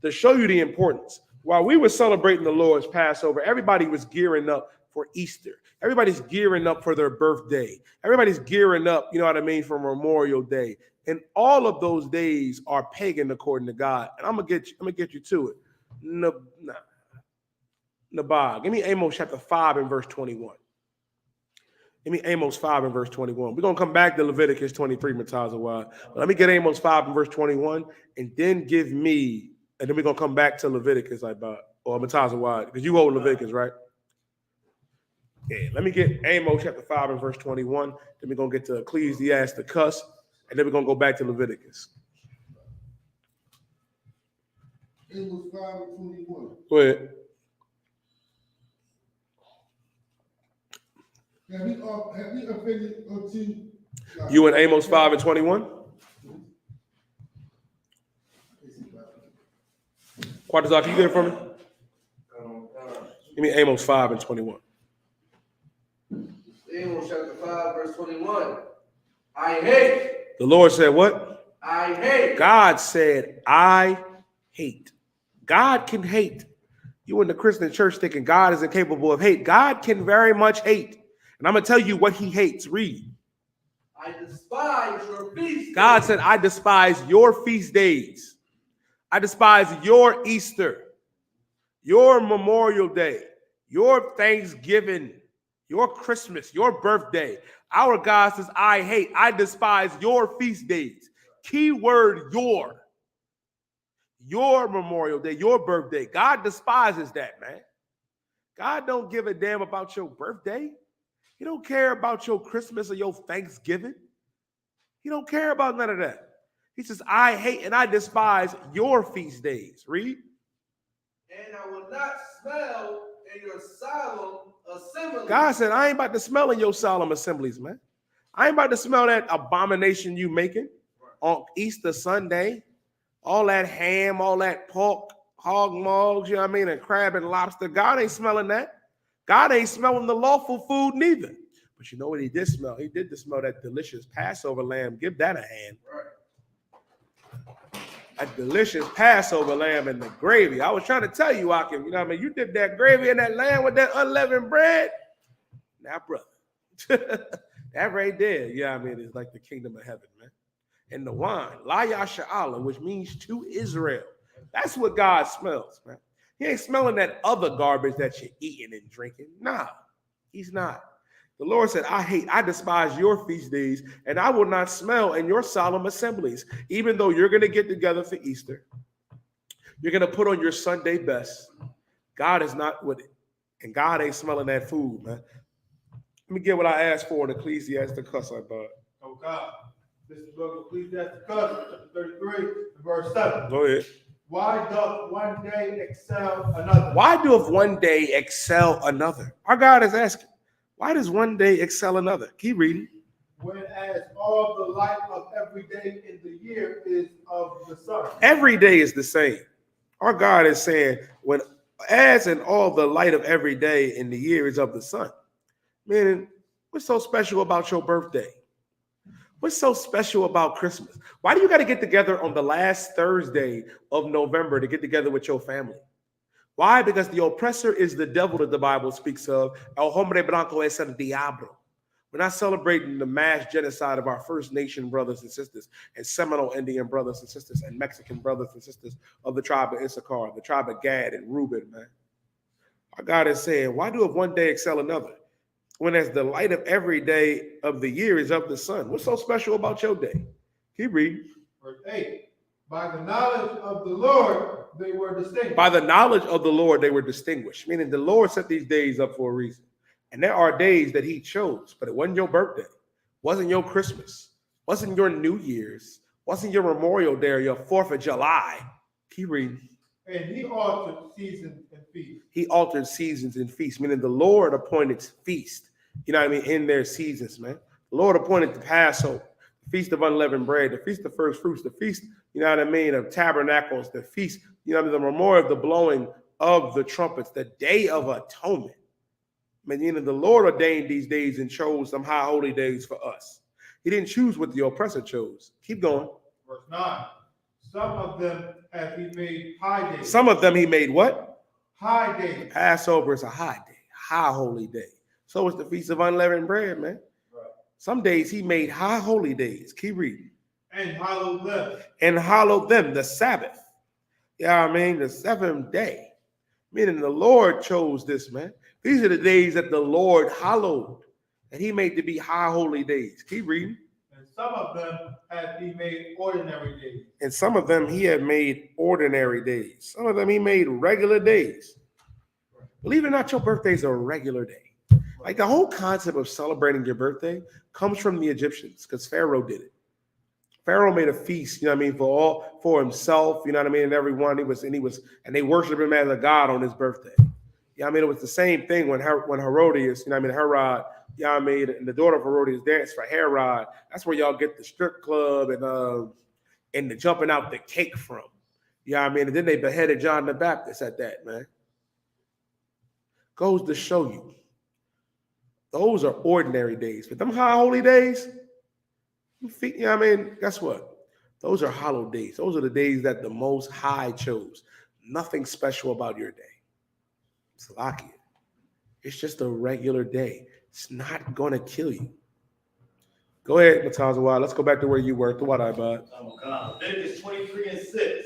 to show you the importance, while we were celebrating the Lord's Passover, everybody was gearing up for Easter. Everybody's gearing up for their birthday. Everybody's gearing up, you know what I mean, for Memorial Day. And all of those days are pagan according to God. And I'm gonna get you to it. Nabah. Give me Amos chapter 5 and verse 21. Give me Amos 5 and verse 21. We're gonna come back to Leviticus 23, Matazawad. But let me get Amos 5 and verse 21, and then and then we're gonna come back to Leviticus, or Matazawad, because you hold Leviticus, right? Yeah, let me get Amos chapter 5 and verse 21. Then we're gonna get to Ecclesiasticus, and then we're gonna go back to Leviticus. Amos 5 and 21. Go ahead. Have we offended unto You in Amos 5 and 21? Quatazar, can you get it for me? Give me Amos 5 and 21. Amos chapter 5, verse 21. I hate. The Lord said what? I hate. God said, I hate. God can hate. You in the Christian church thinking God is incapable of hate. God can very much hate. And I'm going to tell you what he hates. Read. I despise your feast. God said, I despise your feast days. I despise your Easter, your Memorial Day, your Thanksgiving, your Christmas, your birthday. Our God says, I hate. I despise your feast days. Key word, your Memorial Day, your birthday. God despises that, man. God don't give a damn about your birthday. He don't care about your Christmas or your Thanksgiving. He don't care about none of that. He says, I hate and I despise your feast days. Read. And I will not smell in your solemn assemblies. God said, I ain't about to smell in your solemn assemblies, man. I ain't about to smell that abomination you making on Easter Sunday. All that ham, all that pork, hog maws, you know what I mean, and crab and lobster. God ain't smelling that. God ain't smelling the lawful food neither. But you know what he did smell? He did smell that delicious Passover lamb. Give that a hand. Right. A delicious Passover lamb and the gravy. I was trying to tell you, Akim, you know what I mean? You dip that gravy in that lamb with that unleavened bread. Now, brother, that right there, yeah, I mean, it's like the kingdom of heaven, man. And the wine, La Yasha'Allah, which means to Israel. That's what God smells, man. He ain't smelling that other garbage that you're eating and drinking. Nah, he's not. The Lord said, I despise your feast days, and I will not smell in your solemn assemblies. Even though you're going to get together for Easter, you're going to put on your Sunday best. God is not with it, and God ain't smelling that food, man. Let me get what I asked for in Ecclesiasticus, I thought. Oh God, this is the book of Ecclesiasticus, chapter 33, verse 7. Go ahead. Why doth one day excel another? Why doth one day excel another? Our God is asking. Why does one day excel another? Keep reading. Whereas all the light of every day in the year is of the sun. Every day is the same. Our God is saying, as in all the light of every day in the year is of the sun. Meaning, what's so special about your birthday? What's so special about Christmas? Why do you got to get together on the last Thursday of November to get together with your family? Why? Because the oppressor is the devil that the Bible speaks of. El hombre blanco es el diablo. We're not celebrating the mass genocide of our First Nation brothers and sisters and Seminole Indian brothers and sisters and Mexican brothers and sisters of the tribe of Issachar, the tribe of Gad and Reuben, man. Our God is saying, why do one day excel another? When as the light of every day of the year is of the sun. What's so special about your day? Keep reading. Verse 8. By the knowledge of the Lord, they were distinguished. By the knowledge of the Lord, they were distinguished. Meaning the Lord set these days up for a reason. And there are days that he chose, but it wasn't your birthday. Wasn't your Christmas. Wasn't your New Year's. Wasn't your Memorial Day or your 4th of July. Keep reading. And he altered seasons and feasts. He altered seasons and feasts, meaning the Lord appointed feast, you know what I mean, in their seasons, man. The Lord appointed the Passover, the Feast of Unleavened Bread, the Feast of First Fruits, the Feast, you know what I mean, of Tabernacles, the Feast, you know, the Memorial of the Blowing of the trumpets, the day of atonement. Meaning the Lord ordained these days and chose some high holy days for us. He didn't choose what the oppressor chose. Keep going. Verse 9. Some of them have he made high days. Some of them he made what? High days. Passover is a high day, high holy day. So is the Feast of Unleavened Bread, man. Right. Some days he made high holy days. Keep reading. And hallowed them. And hallowed them, the Sabbath. Yeah, I mean, the seventh day. Meaning the Lord chose this, man. These are the days that the Lord hallowed, and he made to be high holy days. Keep reading. And some of them have he made ordinary days. And some of them he had made ordinary days. Some of them he made regular days. Believe it or not, your birthday is a regular day. Like the whole concept of celebrating your birthday comes from the Egyptians, because Pharaoh did it. Pharaoh made a feast, you know what I mean, for himself, you know what I mean, and everyone. And they worshiped him as a god on his birthday. You know what I mean? It was the same thing when Herodias, you know what I mean, Herod, you know what I mean, and the daughter of Herodias danced for Herod. That's where y'all get the strip club and the jumping out the cake from. You know what I mean? And then they beheaded John the Baptist at that, man. Goes to show you. Those are ordinary days. But them high holy days, you know what I mean? Guess what? Those are hallowed days. Those are the days that the Most High chose. Nothing special about your day. Salakia. It's just a regular day. It's not going to kill you. Go ahead, Matazawa. Let's go back to where you were. What I bought. Leviticus 23:6.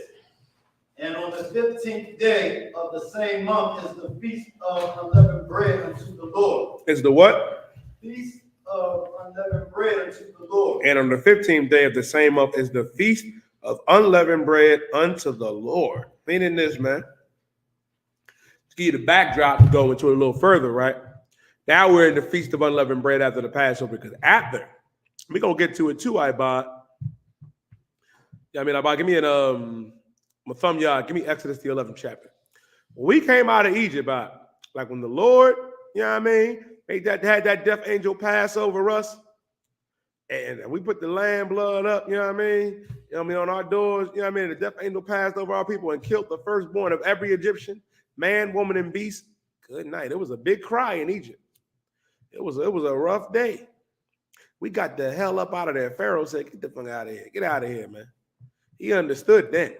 And on the 15th day of the same month is the feast of unleavened bread unto the Lord. Is the what? Feast of unleavened bread unto the Lord. And on the 15th day of the same month is the feast of unleavened bread unto the Lord. Meaning this, man. To give you the backdrop to go into it a little further, right? Now we're in the Feast of Unleavened Bread after the Passover, because after, we're going to get to it too, Ibad. Yeah, I mean, Ibad, give me my thumb yard, give me Exodus the 11th chapter. When we came out of Egypt, like when the Lord, you know what I mean, had that death angel pass over us, and we put the lamb blood up, you know what I mean? You know what I mean, on our doors, you know what I mean? The death angel passed over our people and killed the firstborn of every Egyptian, man, woman, and beast. Good night. It was a big cry in Egypt. It was a rough day. We got the hell up out of there. Pharaoh said, get the fuck out of here. Get out of here, man. He understood then.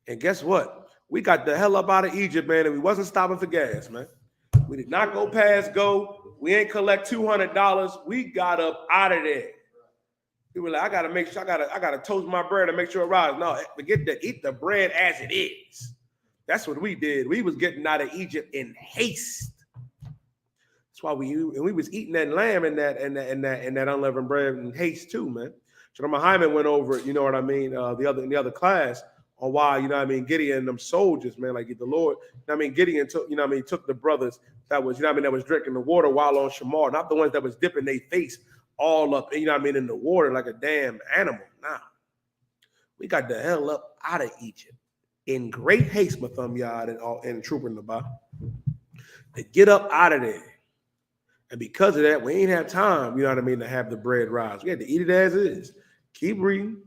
And guess what? We got the hell up out of Egypt, man, and we wasn't stopping for gas, man. We did not go past go. We ain't collect $200. We got up out of there. We were like, I gotta make sure, I gotta toast my bread and make sure it rises. No, forget that. Eat the bread as it is. That's what we did. We was getting out of Egypt in haste. That's why we was eating that lamb and that unleavened bread in haste too, man. So Hyman went over it, you know what I mean, in the other class on why, you know what I mean, Gideon and them soldiers, man, like the Lord, you know what I mean, Gideon took, you know what I mean, took the brothers that was, you know what I mean, that was drinking the water while on Shamar, not the ones that was dipping their face all up, you know what I mean, in the water like a damn animal. Nah. We got the hell up out of Egypt in great haste, Matham Yad and Trooper in the bar, to get up out of there. And because of that, we ain't have time, you know what I mean, to have the bread rise. We had to eat it as is. Keep reading.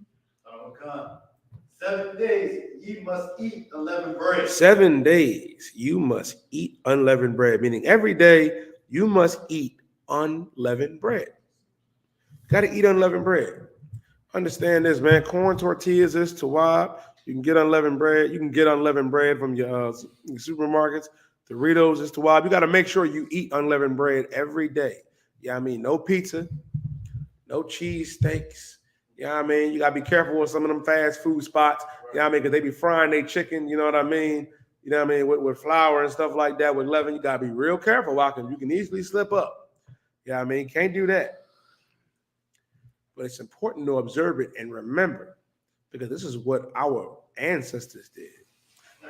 7 days ye must eat unleavened bread. 7 days you must eat unleavened bread, meaning every day you must eat unleavened bread. Got to eat unleavened bread. Understand this, man. Corn tortillas is tawab. You can get unleavened bread. You can get unleavened bread from your supermarkets. Doritos is tawab. You got to make sure you eat unleavened bread every day. Yeah, I mean, no pizza, no cheese steaks. You know what I mean? You got to be careful with some of them fast food spots. You know what I mean? Because they be frying their chicken, you know what I mean? You know what I mean? With flour and stuff like that, with leaven, you got to be real careful. You can easily slip up. You know what I mean? Can't do that. But it's important to observe it and remember, because this is what our ancestors did.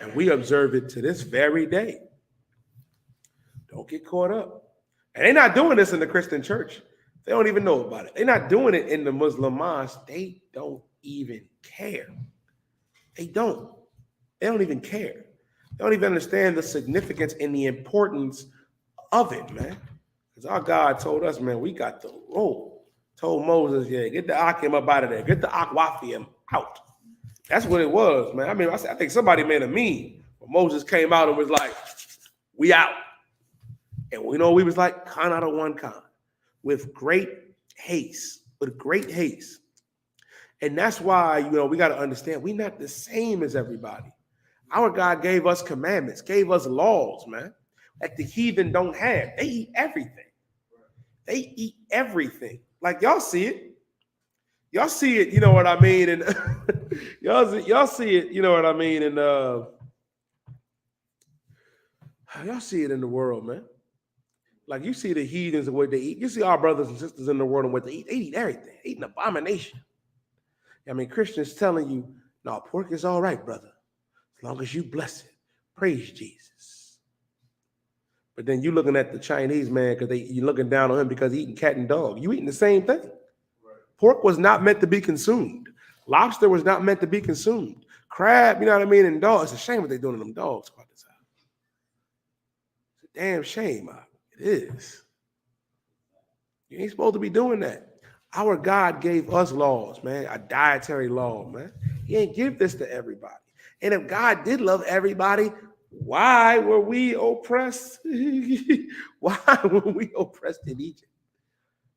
And we observe it to this very day. Don't get caught up. And they're not doing this in the Christian church. They don't even know about it. They're not doing it in the Muslim mosque. They don't even care. They don't even care. They don't even understand the significance and the importance of it, man. Because our God told us, man, we got the roll. Told Moses, yeah, get the Akim up out of there. Get the Akwafim out. That's what it was, man. I mean, I think somebody made a meme when Moses came out and was like, we out. And we know we was like, con out of one con. With great haste. With great haste. And that's why, we got to understand we're not the same as everybody. Our God gave us commandments, gave us laws, man, that the heathen don't have. They eat everything. They eat everything. Like y'all see it. Y'all see it, you know what I mean? And y'all see it, you know what I mean? And y'all see it in the world, man. Like you see the heathens and what they eat. You see our brothers and sisters in the world and what they eat. They eat everything. They eat an abomination. I mean, Christians telling you, no, pork is all right, brother. As long as you bless it. Praise Jesus. But then you looking at the Chinese man because you're looking down on him because he's eating cat and dog. You eating the same thing. Right. Pork was not meant to be consumed. Lobster was not meant to be consumed. Crab, you know what I mean? And dogs. It's a shame what they're doing to them dogs about this time. It's a damn shame. It is. You ain't supposed to be doing that. Our God gave us laws, man, a dietary law, man. He ain't give this to everybody. And if God did love everybody, why were we oppressed? Why were we oppressed in Egypt?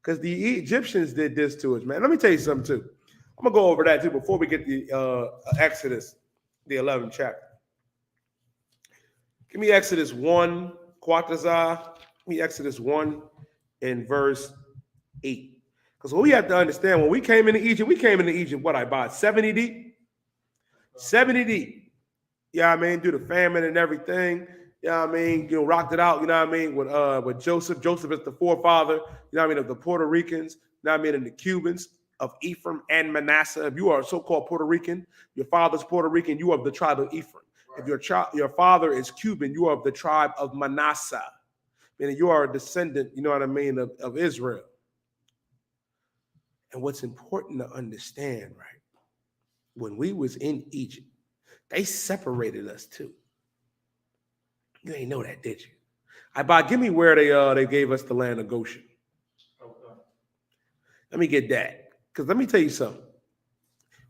Because the Egyptians did this to us, man. Let me tell you something, too. I'm going to go over that, too, before we get the Exodus, the 11th chapter. Give me Exodus 1, Quatazah. Give me Exodus 1 and verse 8. Because what we have to understand, when we came into Egypt, what I bought, 70 deep? 70 deep. Yeah, I mean, through the famine and everything. Yeah, I mean, rocked it out, you know what I mean, with Joseph. Joseph is the forefather, you know what I mean, of the Puerto Ricans, you know what I mean, and the Cubans of Ephraim and Manasseh. If you are a so-called Puerto Rican, your father's Puerto Rican, you are of the tribe of Ephraim. Right. If your father is Cuban, you are of the tribe of Manasseh. Meaning you are a descendant, you know what I mean, of Israel. And what's important to understand, right? When we was in Egypt, they separated us too. You ain't know that, did you? Give me where they gave us the land of Goshen. Okay. Let me get that. Because let me tell you something.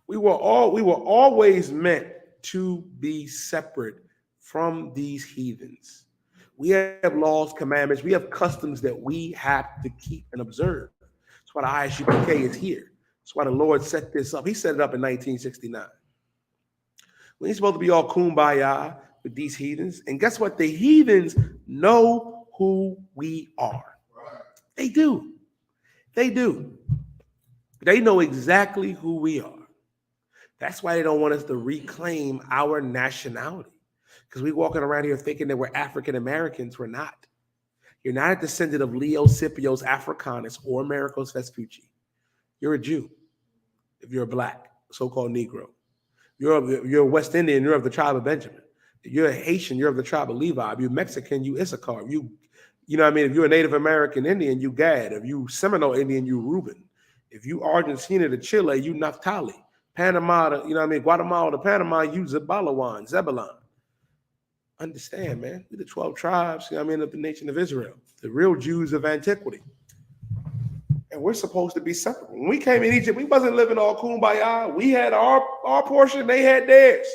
We were always meant to be separate from these heathens. We have laws, commandments, we have customs that we have to keep and observe. That's why the I.S.U.P.K is here. That's why the Lord set this up. He set it up in 1969. We ain't supposed to be all kumbaya with these heathens. And guess what? The heathens know who we are. Right. They do. They do. They know exactly who we are. That's why they don't want us to reclaim our nationality. Because we're walking around here thinking that we're African Americans. We're not. You're not a descendant of Leo Scipio's Africanus or Americos Vespucci. You're a Jew. If you're a black, so-called Negro. You're a West Indian, you're of the tribe of Benjamin. If you're a Haitian, you're of the tribe of Levi. If you're Mexican, you Issachar. You know what I mean? If you're a Native American Indian, you Gad. If you Seminole Indian, you Reuben. If you Argentina to Chile, you Naphtali. Panama to, you know what I mean? Guatemala to Panama, you Zabalawan, Zebulon. Understand, man. We're the 12 tribes, you know what I mean, of the nation of Israel. The real Jews of antiquity. And we're supposed to be separate. When we came in Egypt, we wasn't living all kumbaya. We had our portion, they had theirs.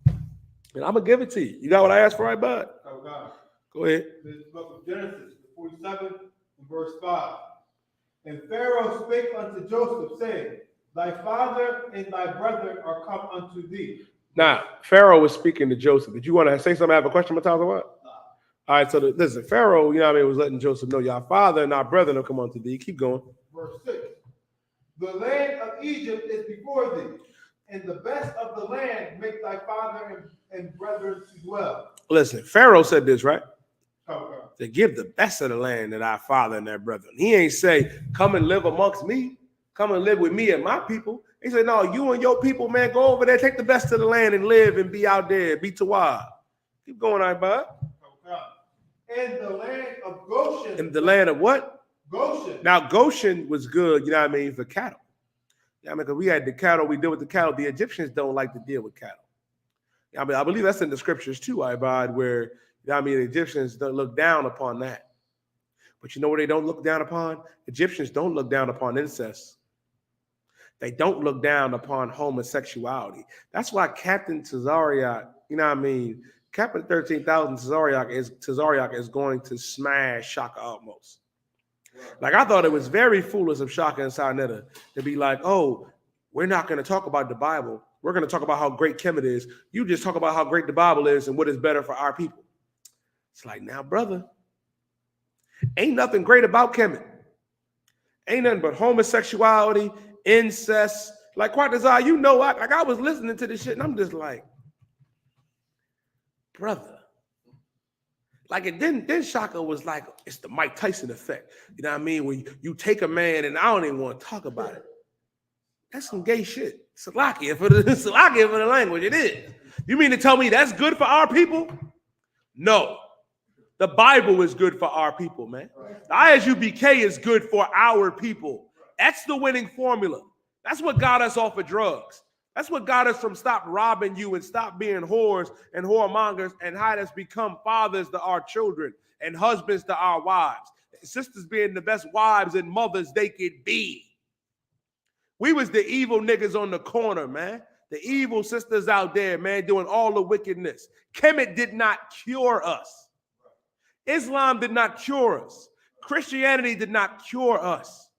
And I'm going to give it to you. You got what I asked for, right, bud? Oh, God. Go ahead. This is the book of Genesis, 47, verse 5. And Pharaoh spake unto Joseph, saying, Thy father and thy brother are come unto thee. Now, Pharaoh was speaking to Joseph. Did you want to say something? I have a question, Matthias, or what? All right, so listen, Pharaoh, you know what I mean, was letting Joseph know, your father and our brethren will come unto thee. Keep going. Verse 6. The land of Egypt is before thee, and the best of the land make thy father and brethren to dwell. Listen, Pharaoh said this, right? Okay. To give the best of the land to our father and their brethren. He ain't say, come and live amongst me. Come and live with me and my people. He said, no, you and your people, man, go over there, take the best of the land and live and be out there, be Tawab. Keep going, all right, bud. Okay. And the land of Goshen. In the land of what? Goshen. Now, Goshen was good, you know what I mean, for cattle. You know what I mean, because we had the cattle, we deal with the cattle. The Egyptians don't like to deal with cattle. I mean, I believe that's in the scriptures too, Ibad, where, you know what I mean, the Egyptians don't look down upon that. But you know what they don't look down upon? Egyptians don't look down upon incest. They don't look down upon homosexuality. That's why Captain Tazariak, you know what I mean? Captain 13,000 Tazariak is going to smash Shaka almost. Like, I thought it was very foolish of Shaka and Sarnetta to be like, oh, we're not going to talk about the Bible. We're going to talk about how great Kemet is. You just talk about how great the Bible is and what is better for our people. It's like, now, brother, ain't nothing great about Kemet. Ain't nothing but homosexuality, incest. Like, Quatazar, you know, I was listening to this shit and I'm just like, brother. Like, it then Shaka was like, it's the Mike Tyson effect. You know what I mean? When you take a man, and I don't even want to talk about it. That's some gay shit. Salakia for the language. It is. You mean to tell me that's good for our people? No. The Bible is good for our people, man. The I.S.U.P.K is good for our people. That's the winning formula. That's what got us off of drugs. That's what got us from stop robbing you and stop being whores and whoremongers and had us become fathers to our children and husbands to our wives. Sisters being the best wives and mothers they could be. We was the evil niggas on the corner, man. The evil sisters out there, man, doing all the wickedness. Kemet did not cure us. Islam did not cure us. Christianity did not cure us.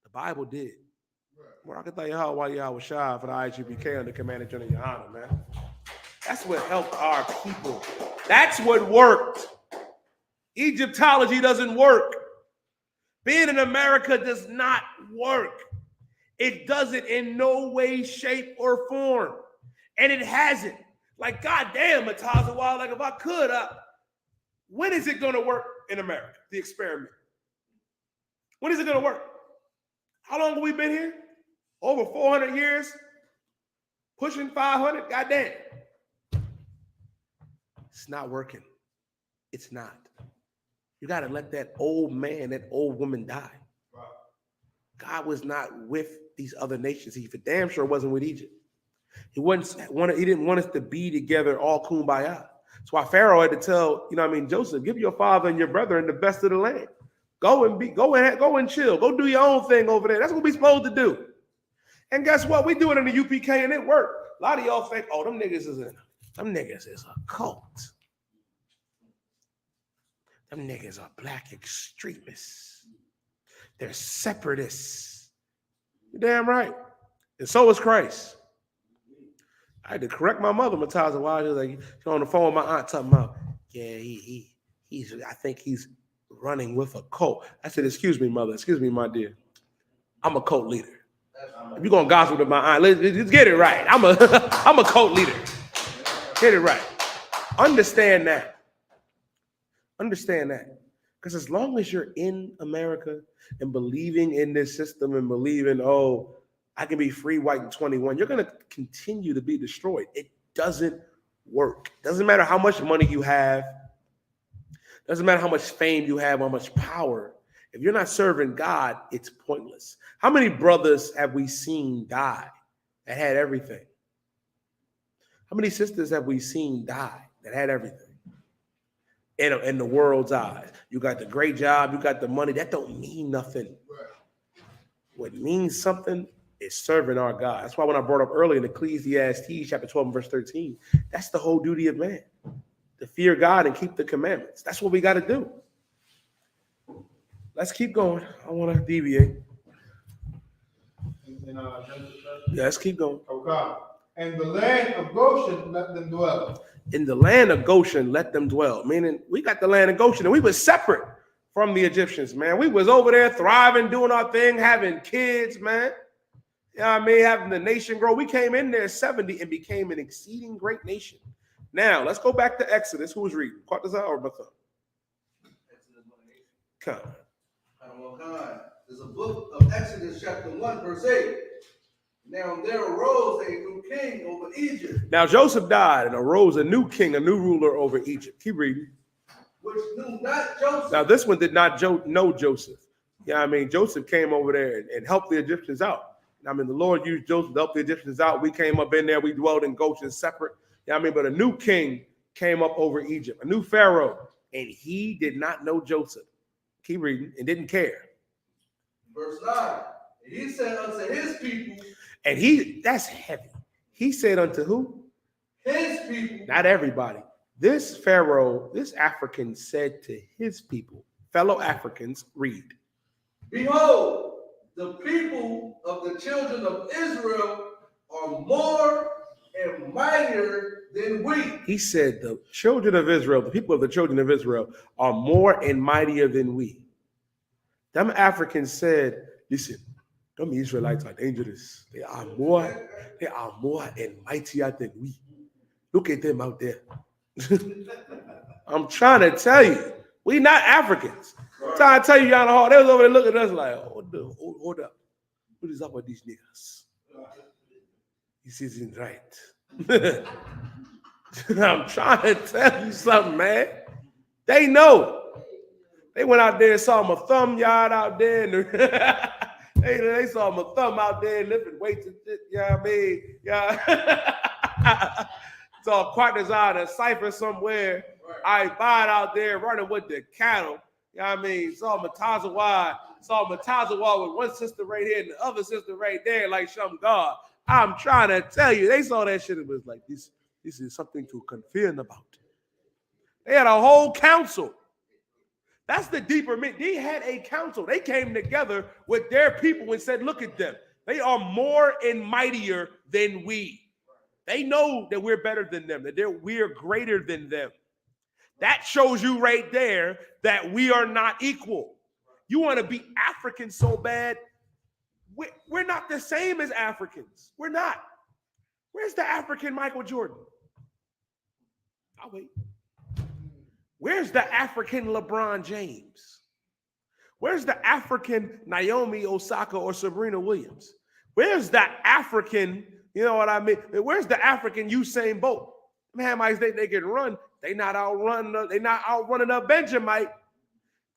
The Bible did. Well, I can tell you how why y'all was shy for the I.S.U.P.K under Commander General Yohanna, man. That's what helped our people. That's what worked. Egyptology doesn't work. Being in America does not work. It doesn't in no way, shape, or form. And it hasn't. Like, goddamn, Matazawa, like if I could, when is it going to work in America, the experiment? When is it going to work? How long have we been here? Over 400 years? Pushing 500? Goddamn. It's not working. It's not. You got to let that old man, that old woman die. God was not with these other nations. He for damn sure wasn't with Egypt. He didn't want us to be together all kumbaya. That's why Pharaoh had to tell, Joseph, give your father and your brethren the best of the land. Go and chill. Go do your own thing over there. That's what we're supposed to do. And guess what? We do it in the UPK and it worked. A lot of y'all think, oh, them niggas is a cult. Them niggas are black extremists. They're separatists. You're damn right. And so is Christ. I had to correct my mother, Mataza, while she was like, she's on the phone with my aunt talking about, yeah, I think he's running with a cult. I said, excuse me, mother. Excuse me, my dear. I'm a cult leader. If you're going to gossip with my aunt, let's get it right. I'm a cult leader. Get it right. Understand that. Understand that. Because as long as you're in America and believing in this system and believing, oh, I can be free, white, and 21, you're going to continue to be destroyed. It doesn't work. Doesn't matter how much money you have. Doesn't matter how much fame you have, how much power. If you're not serving God, it's pointless. How many brothers have we seen die that had everything? How many sisters have we seen die that had everything? In the world's eyes. You got the great job, you got the money. That don't mean nothing. What means something is serving our God. That's why when I brought up earlier in Ecclesiastes chapter 12 and verse 13, that's the whole duty of man. To fear God and keep the commandments. That's what we got to do. Let's keep going. I don't want to deviate. Yeah, let's keep going. Okay. And the land of Goshen, let them dwell. In the land of Goshen, let them dwell. Meaning, we got the land of Goshen, and we were separate from the Egyptians, man. We was over there thriving, doing our thing, having kids, man. You know what I mean? Having the nation grow. We came in there 70 and became an exceeding great nation. Now, let's go back to Exodus. Who's reading? Quatazar or Batham? Come. There's a book of Exodus chapter 1 verse 8. Now there arose a new king over Egypt. Now Joseph died and arose a new king, a new ruler over Egypt. Keep reading. Which knew not Joseph. Now this one did not know Joseph. Yeah, I mean, Joseph came over there and helped the Egyptians out. I mean, the Lord used Joseph to help the Egyptians out. We came up in there. We dwelled in Goshen separate. Yeah, I mean, but a new king came up over Egypt, a new Pharaoh, and he did not know Joseph. Keep reading and didn't care. Verse 9. He said unto his people, And that's heavy. He said unto who? his people. Not everybody. This Pharaoh, this African said to his people, fellow Africans, read. Behold, the people of the children of Israel are more and mightier than we. He said the children of Israel, the people of the children of Israel, are more and mightier than we. Them Africans said, listen, them Israelites are dangerous. They are more and mightier than we. Look at them out there. I'm trying to tell you, we not Africans. I'm trying to tell you, y'all, the hall. They was over there looking at us like, hold up. What is up with these niggas? This isn't right. I'm trying to tell you something, man. They know. They went out there and saw my thumb yard out there. And they saw my thumb out there lifting weights and shit. You know what I mean? Yeah. Saw partners out in a cipher somewhere. I bought out there running with the cattle. You know what I mean? Saw Matazawa with one sister right here and the other sister right there, like some God. I'm trying to tell you, they saw that shit and was like, this is something to confirm about. They had a whole council. That's the deeper meaning. They had a council. They came together with their people and said, look at them. They are more and mightier than we. They know that we're better than them, that we're greater than them. That shows you right there that we are not equal. You want to be African so bad. We're not the same as Africans. We're not. Where's the African Michael Jordan? I'll wait. Where's the African LeBron James? Where's the African Naomi Osaka or Serena Williams? Where's the African, you know what I mean? Where's the African Usain Bolt? Man, they can run. They not outrunning a Benjamite.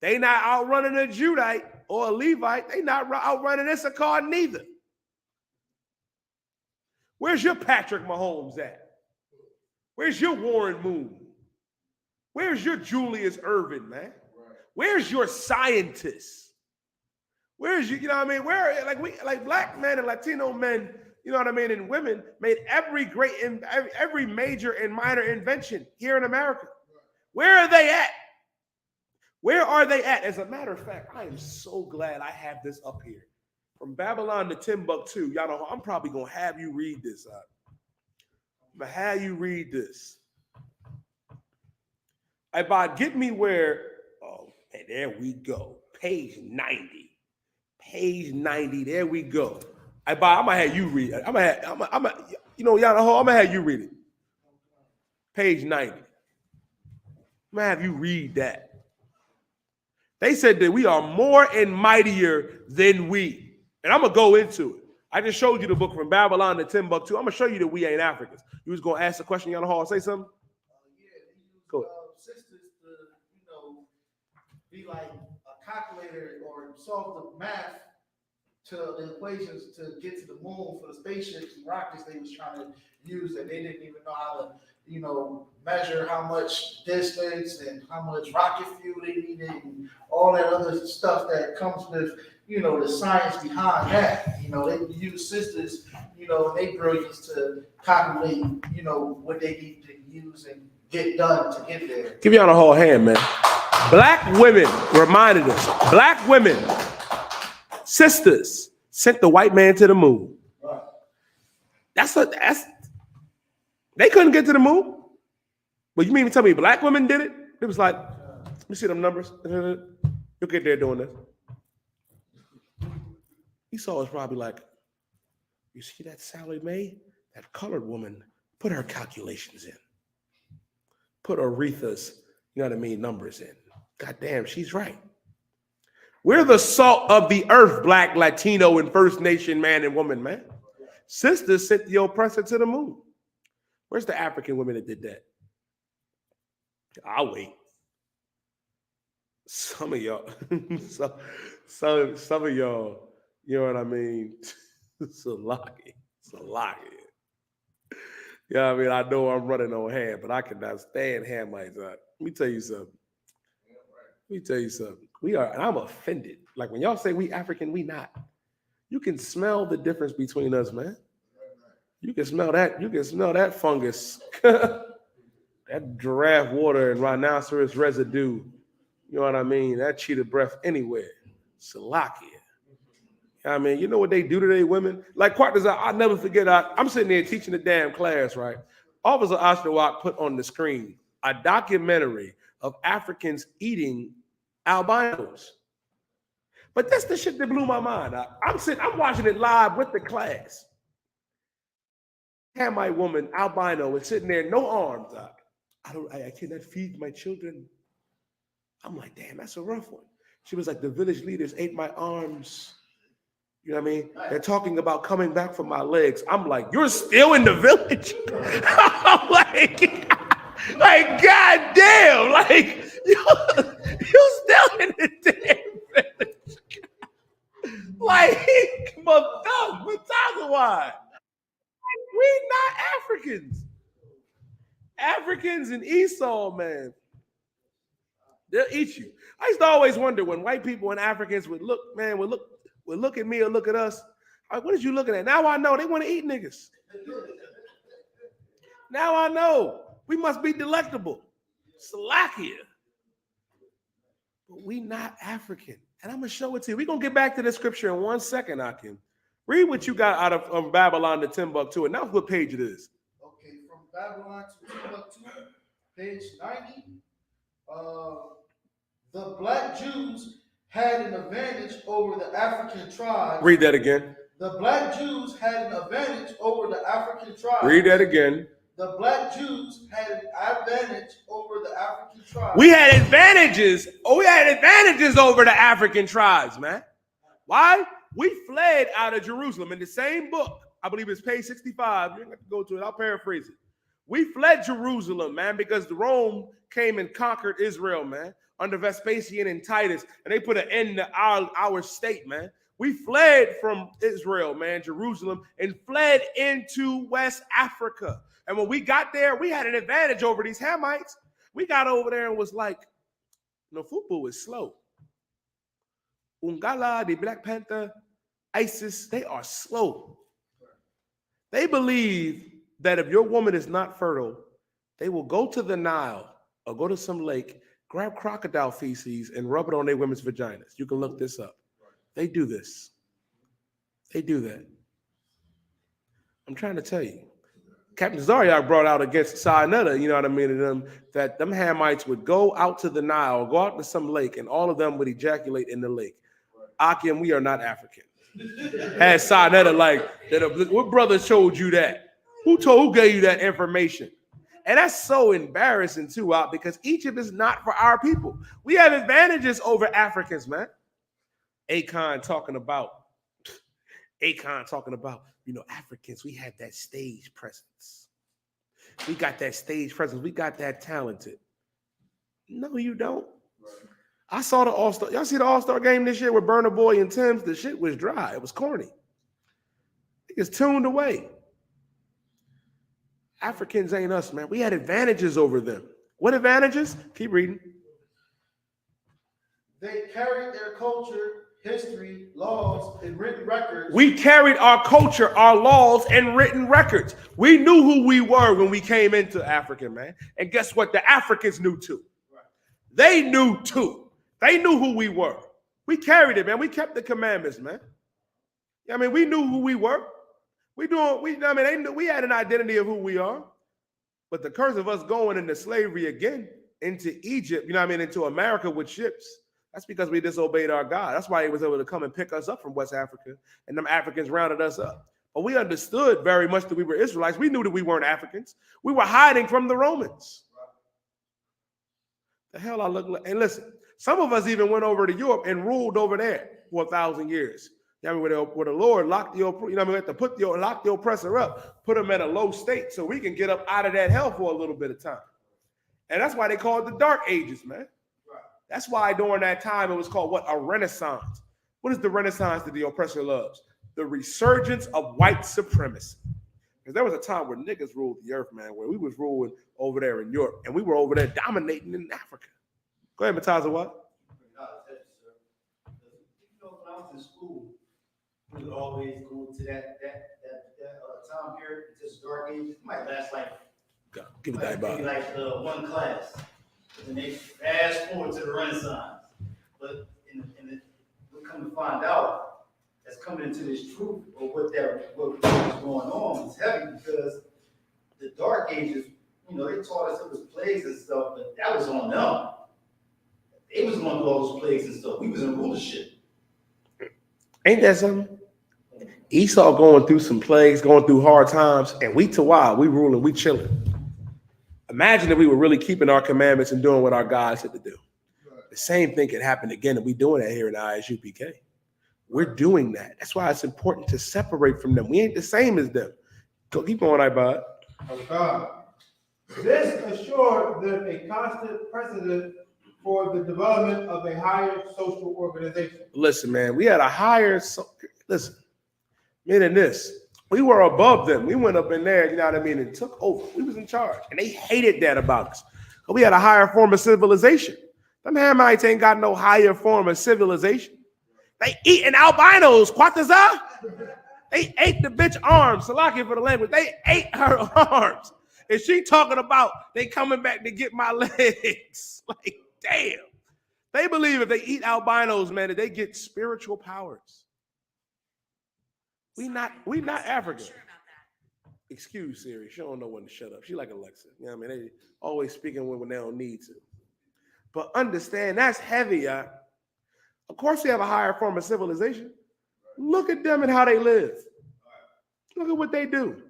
They not outrunning a Judite or a Levite. They not outrunning Issachar neither. Where's your Patrick Mahomes at? Where's your Warren Moon? Where's your Julius Erving, man? Where's your scientists? Where's you know what I mean? Where like black men and Latino men, you know what I mean, and women made every major and minor invention here in America. Where are they at? Where are they at? As a matter of fact, I am so glad I have this up here. From Babylon to Timbuktu, y'all know I'm probably gonna have you read this. I'm gonna have you read this. Get me where, and there we go. Page 90. Page 90, there we go. I'm gonna have you read it. I'm gonna have you read it. Page 90. I'm gonna have you read that. They said that we are more and mightier than we. And I'm gonna go into it. I just showed you the book From Babylon to Timbuktu. I'm gonna show you that we ain't Africans. You was gonna ask a question, y'all hall, say something? Go ahead. Sisters to, be like a calculator or solve the math to the equations to get to the moon for the spaceships and rockets they was trying to use, that they didn't even know how to, measure how much distance and how much rocket fuel they needed and all that other stuff that comes with, the science behind that. They use sisters, and they brilliance to calculate, what they need to use and get done to get there. Give y'all a whole hand, man. Black women reminded us. Black women, sisters, sent the white man to the moon. Right. They couldn't get to the moon. But you mean to tell me black women did it? It was like, let me see them numbers. You'll get there doing this. Esau was probably like, you see that Sally Mae? That colored woman, put her calculations in. Put Aretha's, numbers in. God damn, she's right. We're the salt of the earth, black, Latino, and First Nation man and woman, man. Sisters sent the oppressor to the moon. Where's the African women that did that? I'll wait. Some of y'all, some of y'all, you know what I mean? It's a lie. Yeah, I mean, I know I'm running on hand, but I cannot stand Hamites. Let me tell you something. We are, and I'm offended. Like when y'all say we African, we not. You can smell the difference between us, man. You can smell that. You can smell that fungus, that giraffe water and rhinoceros residue. You know what I mean? That cheetah breath anywhere. Salakia. I mean, you know what they do to their women? Like Quarters, I'll never forget. I'm sitting there teaching the damn class, right? Officer I.S.U.P.K put on the screen a documentary of Africans eating albinos. But that's the shit that blew my mind. I'm watching it live with the class. Hamite woman, albino, is sitting there, no arms. I cannot feed my children. I'm like, damn, that's a rough one. She was like, the village leaders ate my arms. You know what I mean? They're talking about coming back for my legs. I'm like, you're still in the village? I'm like God damn, like, you still in the damn village. Like, why? We're not Africans. Africans and Esau, man. They'll eat you. I used to always wonder when white people and Africans would look at me or look at us. Like, what is you looking at? Now I know they want to eat niggas. Now I know we must be delectable. Salakia. But we not African. And I'm going to show it to you. We're going to get back to the scripture in 1 second, Akim. Read what you got out of Babylon to Timbuktu. And that's what page it is. Okay, from Babylon to Timbuktu, page 90. The black Jews had an advantage over the African tribes. Read that again. The black Jews had an advantage over the African tribes. Read that again. The black Jews had an advantage over the African tribes. We had advantages. Oh, we had advantages over the African tribes, man. Why? We fled out of Jerusalem in the same book. I believe it's page 65. You don't have to go to it. I'll paraphrase it. We fled Jerusalem, man, because the Rome came and conquered Israel, man, under Vespasian and Titus, and they put an end to our state, man. We fled from Israel, man, Jerusalem, and fled into West Africa. And when we got there, we had an advantage over these Hamites. We got over there and was like, no, Fupu is slow. Ungala, the Black Panther, ISIS, they are slow. They believe that if your woman is not fertile, they will go to the Nile or go to some lake, grab crocodile feces and rub it on their women's vaginas. You can look this up. They do this. They do that. I'm trying to tell you. Captain Zaryak brought out against Sinetta, you know what I mean, that them Hamites would go out to the Nile, go out to some lake, and all of them would ejaculate in the lake. Akim, we are not African. Had Sinetta like, what brother showed you that? Who gave you that information? And that's so embarrassing too, because Egypt is not for our people. We have advantages over Africans, man. Akon talking about, Africans, we have that stage presence. We got that stage presence. We got that talented. No, you don't. Right. I saw the All-Star. Y'all see the All-Star game this year with Burna Boy and Tim's? The shit was dry. It was corny. It was tuned away. Africans ain't us, man. We had advantages over them. What advantages? Keep reading. They carried their culture, history, laws, and written records. We carried our culture, our laws, and written records. We knew who we were when we came into Africa, man. And guess what? The Africans knew too. Right. They knew too. They knew who we were. We carried it, man. We kept the commandments, man. I mean, we knew who we were. They knew we had an identity of who we are. But the curse of us going into slavery again, into Egypt, into America with ships, that's because we disobeyed our God. That's why he was able to come and pick us up from West Africa, and them Africans rounded us up. But we understood very much that we were Israelites. We knew that we weren't Africans. We were hiding from the Romans. The hell I look like. And listen, some of us even went over to Europe and ruled over there for 1,000 years. Where the Lord locked the lock the oppressor up, put him at a low state so we can get up out of that hell for a little bit of time. And that's why they call it the Dark Ages, man. That's why during that time it was called what? A Renaissance. What is the Renaissance that the oppressor loves? The resurgence of white supremacy. Because there was a time where niggas ruled the earth, man, where we was ruling over there in Europe, and we were over there dominating in Africa. Go ahead, Mataza, what? When I was in school, we would always go to that time period, just dark ages. It might last like Give it that maybe body. like one class, and they fast forward to the Renaissance. But we come to find out that's coming into this truth of what was going on is heavy, because the dark ages, you know, they taught us it was plagues and stuff, but that was on them. They was going through all those plagues and stuff. We was in rulership. Ain't that something? Esau going through some plagues, going through hard times, and we we ruling, we chilling. Imagine if we were really keeping our commandments and doing what our God said to do. The same thing could happen again, and we're doing that here in I.S.U.P.K. We're doing that. That's why it's important to separate from them. We ain't the same as them. Go, keep going, Ibad. Okay. This assured them a constant precedent for the development of a higher social organization. Listen, man, we had a higher, listen, meaning this, we were above them. We went up in there, you know what I mean, and took over. We was in charge, and they hated that about us. We had a higher form of civilization. Them Hamites ain't got no higher form of civilization. They eating albinos, Quataza. They ate the bitch arms, Salaki for the language. They ate her arms. And she talking about they coming back to get my legs. Like, damn. They believe if they eat albinos, man, that they get spiritual powers. We not African. Excuse Siri. She don't know when to shut up. She like Alexa. You know what I mean? They always speaking when they don't need to. But understand, that's heavy. Of course, we have a higher form of civilization. Look at them and how they live. Look at what they do.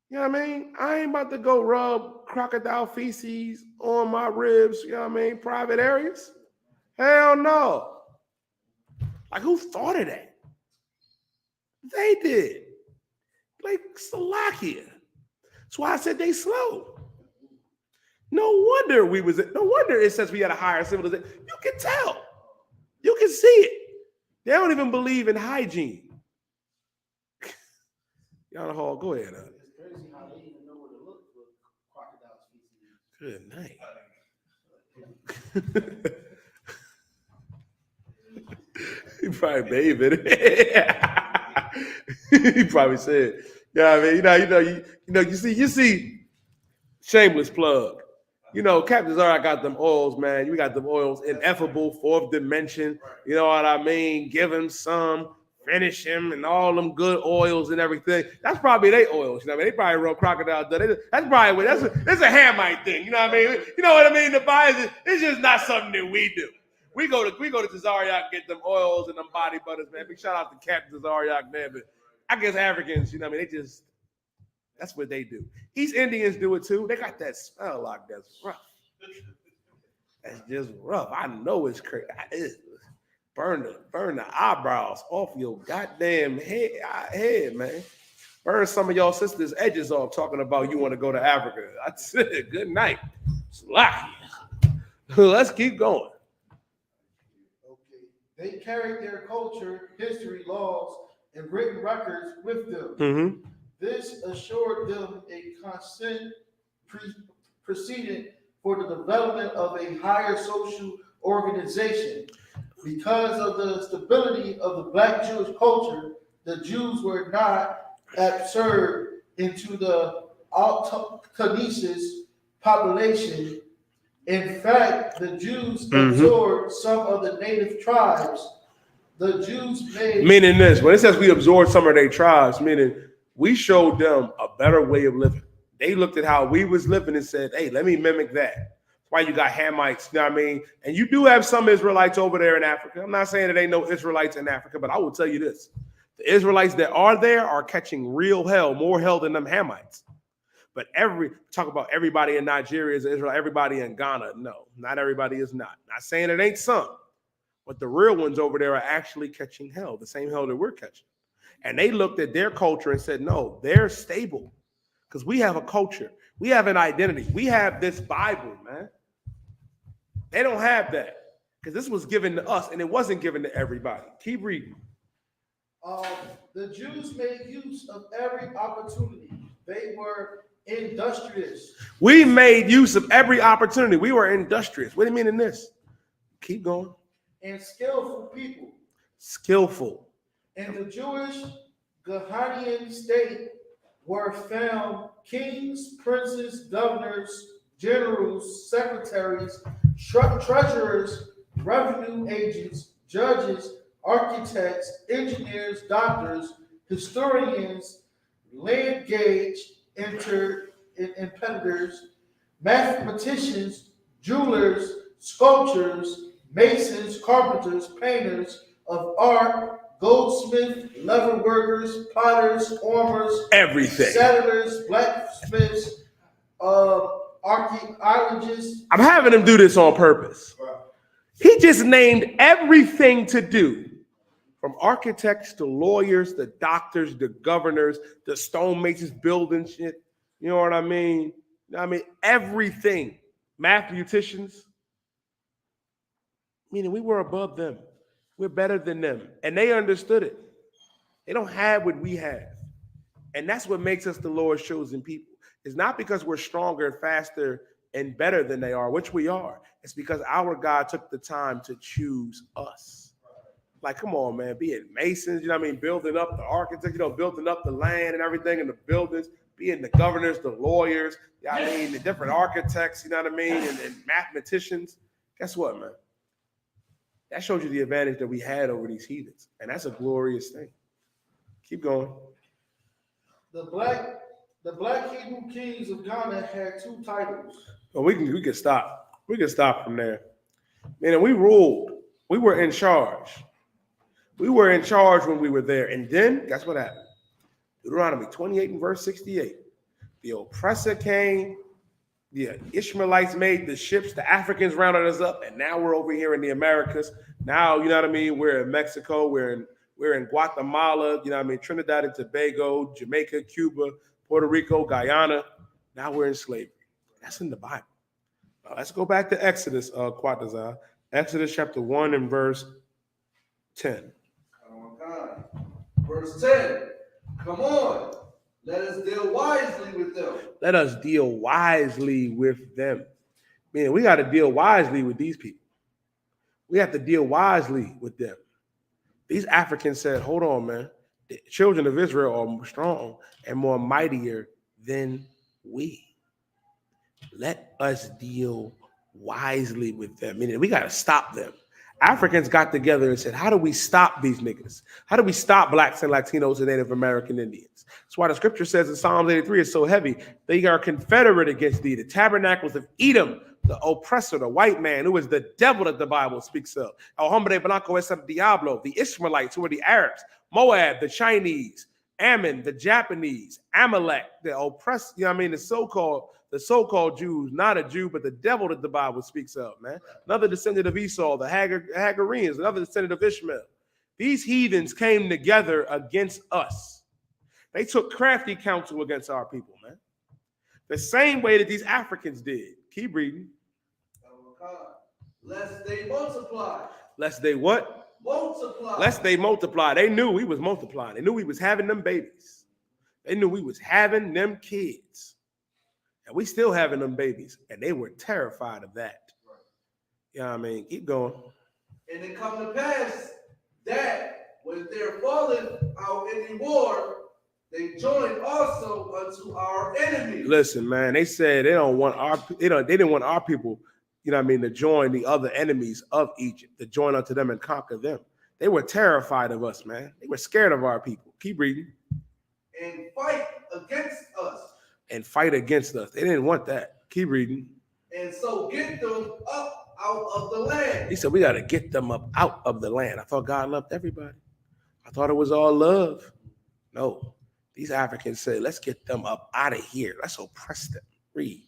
You know what I mean? I ain't about to go rub crocodile feces on my ribs, you know what I mean? Private areas. Hell no. Like, who thought of that? They did. Like Slovakia. That's why I said they slow. No wonder it says we had a higher civilization. You can tell. You can see it. They don't even believe in hygiene. Y'all Hall, go ahead. It's crazy how they even know where to look for crocodile species. Good night. He probably bathed it. He probably said, "Yeah, I mean, you see, shameless plug. You know, Captain Zara got them oils, man. You got them oils, ineffable, fourth dimension. You know what I mean? Give him some, finish him, and all them good oils and everything. That's probably their oils. You know what I mean? They probably run crocodile. That's probably that's a Hamite thing. You know what I mean? You know what I mean? The bias, it's just not something that we do. We go to Tazariak, get them oils and them body butters, man. Big shout out to Captain Tazariak, man. But I guess Africans, you know what I mean? That's what they do. East Indians do it too. They got that smell like that's rough. That's just rough. I know it's crazy. Burn the eyebrows off your goddamn head, man. Burn some of y'all sisters' edges off talking about you want to go to Africa. That's it. Good night. Slacky. Let's keep going. Okay. They carried their culture, history, laws, and written records with them. Mm-hmm. This assured them a constant precedent for the development of a higher social organization. Because of the stability of the Black Jewish culture, the Jews were not absorbed into the autochthonous population. In fact, the Jews absorbed some of the native tribes. The Jews made... Meaning this, when it says we absorbed some of their tribes, meaning we showed them a better way of living. They looked at how we was living and said, hey, let me mimic that. That's why you got Hamites, you know what I mean? And you do have some Israelites over there in Africa. I'm not saying that ain't no Israelites in Africa, but I will tell you this. The Israelites that are there are catching real hell, more hell than them Hamites. But talk about everybody in Nigeria is Israel, everybody in Ghana. No, not everybody is not. Not saying it ain't some, but the real ones over there are actually catching hell, the same hell that we're catching. And they looked at their culture and said, no, they're stable because we have a culture. We have an identity. We have this Bible, man. They don't have that because this was given to us and it wasn't given to everybody. Keep reading. The Jews made use of every opportunity. They were industrious. We made use of every opportunity. We were industrious. What do you mean in this? Keep going. And skillful people. Skillful. In the Jewish GEN.YAHANNA state were found kings, princes, governors, generals, secretaries, treasurers, revenue agents, judges, architects, engineers, doctors, historians, land gauge interpreters, mathematicians, jewelers, sculptors, masons, carpenters, painters of art, goldsmiths, leather workers, potters, armors, Everything. settlers, blacksmiths, archaeologists. I'm having him do this on purpose. He just named everything to do, from architects to lawyers, the doctors, the governors, the stonemasons building shit. You know what I mean? Everything. Mathematicians. Meaning we were above them. We're better than them. And they understood it. They don't have what we have. And that's what makes us the Lord's chosen people. It's not because we're stronger and faster and better than they are, which we are. It's because our God took the time to choose us. Like, come on, man, be it masons, you know what I mean, building up the architects, you know, building up the land and everything and the buildings, being the governors, the lawyers, you know what I mean, the different architects, you know what I mean, and mathematicians. Guess what, man? That shows you the advantage that we had over these heathens. And that's a glorious thing. Keep going. The black Hebrew kings of Ghana had two titles. Well, we can stop. We can stop from there. Meaning we ruled. We were in charge. We were in charge when we were there. And then, guess what happened? Deuteronomy 28 and verse 68. The oppressor came. The Ishmaelites made the ships. The Africans rounded us up. And now we're over here in the Americas. Now, you know what I mean? We're in Mexico. We're in Guatemala. You know what I mean? Trinidad and Tobago, Jamaica, Cuba, Puerto Rico, Guyana. Now we're in slavery. That's in the Bible. Now let's go back to Exodus, Quatazah. Exodus chapter 1 and verse 10. Verse 10. Come on. Let us deal wisely with them. Let us deal wisely with them. Meaning we got to deal wisely with these people. We have to deal wisely with them. These Africans said, hold on, man. The children of Israel are more strong and more mightier than we. Let us deal wisely with them. Meaning we got to stop them. Africans got together and said, how do we stop these niggas? How do we stop blacks and Latinos and Native American Indians? That's why the scripture says in Psalms 83 is so heavy. They are confederate against thee. The tabernacles of Edom, the oppressor, the white man, who is the devil that the Bible speaks of. El hombre blanco es el diablo. The Ishmaelites, who are the Arabs. Moab, the Chinese. Ammon, the Japanese. Amalek, the oppressed, you know what I mean, the so-called Jews, not a Jew, but the devil that the Bible speaks of, man. Another descendant of Esau, the Hagarenes, another descendant of Ishmael. These heathens came together against us. They took crafty counsel against our people, man. The same way that these Africans did. Keep reading. Lest they multiply. Lest they what? Multiply. Lest they multiply. They knew we was multiplying. They knew we was having them babies. They knew we was having them kids. And we still having them babies. And they were terrified of that. Right. You know what I mean? Keep going. And it come to pass that when they're fallen out in the war, they join also unto our enemies. Listen, man, they said they didn't want our people, you know what I mean, to join the other enemies of Egypt, to join unto them and conquer them. They were terrified of us, man. They were scared of our people. Keep reading. And fight against us. And fight against us. They didn't want that. Keep reading. And so get them up out of the land. He said, we got to get them up out of the land. I thought God loved everybody. I thought it was all love. No. These Africans said, let's get them up out of here. Let's oppress them. Read.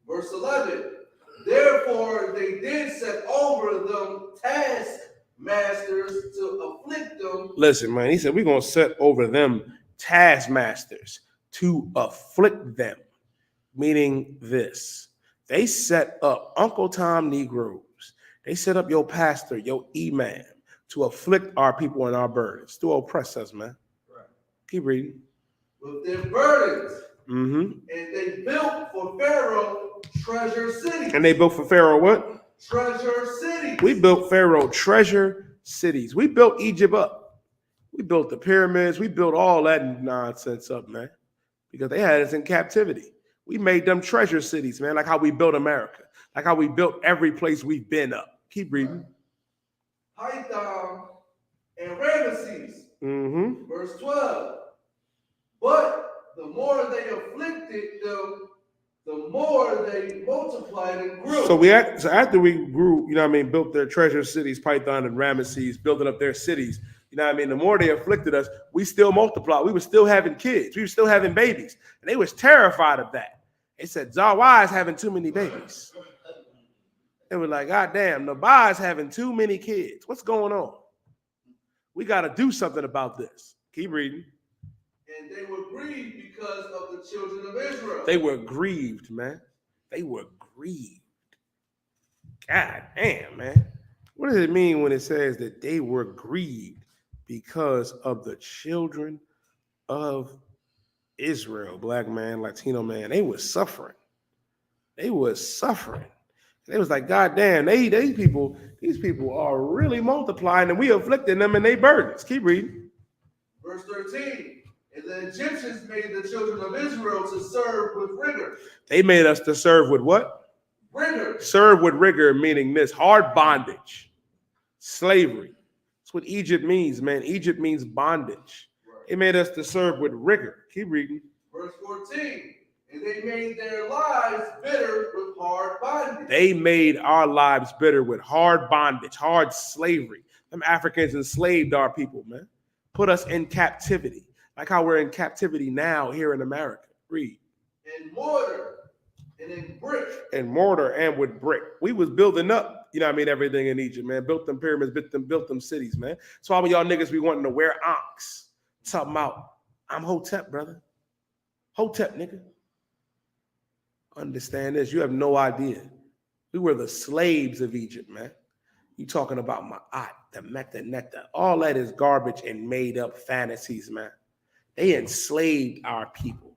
Verse 11. Therefore they did set over them taskmasters to afflict them. Listen, man, he said, we're going to set over them taskmasters to afflict them. Meaning this. They set up Uncle Tom Negroes. They set up your pastor, your imam, to afflict our people and our burdens, to oppress us, man. Right. Keep reading. With their burdens. Mm-hmm. And they built for Pharaoh treasure cities. And they built for Pharaoh what? Treasure cities. We built Pharaoh treasure cities. We built Egypt up. We built the pyramids. We built all that nonsense up, man, because they had us in captivity. We made them treasure cities, man, like how we built America, like how we built every place we've been up. Keep reading. Python and Ramesses. Mm-hmm. Verse 12. But the more they afflicted them, the more they multiplied and grew. So after we grew, you know what I mean, built their treasure cities, Python and Ramesses, building up their cities, you know what I mean, the more they afflicted us, we still multiplied. We were still having kids. We were still having babies. And they was terrified of that. They said, Zawah is having too many babies. They were like, God damn, Nabah is having too many kids. What's going on? We got to do something about this. Keep reading. And they were grieved because of the children of Israel. They were grieved, man. They were grieved. God damn, man. What does it mean when it says that they were grieved because of the children of Israel? Black man, Latino man, they were suffering. They were suffering. They was like, God damn, these people are really multiplying, and we afflicting them and they burdens. Keep reading. Verse 13. And the Egyptians made the children of Israel to serve with rigor. They made us to serve with what? Rigor. Serve with rigor, meaning this: hard bondage, slavery. That's what Egypt means, man. Egypt means bondage. Right. They made us to serve with rigor. Keep reading. Verse 14. And they made their lives bitter with hard bondage. They made our lives bitter with hard bondage, hard slavery. Them Africans enslaved our people, man. Put us in captivity. Like how we're in captivity now here in America. Read. In mortar and in brick. In mortar and with brick. We was building up, you know what I mean, everything in Egypt, man. Built them pyramids, built them cities, man. So all of y'all niggas be wanting to wear ox. Talking about, I'm Hotep, brother. Hotep, nigga. Understand this. You have no idea. We were the slaves of Egypt, man. You talking about Ma'at, the Meta, all that is garbage and made up fantasies, man. They enslaved our people.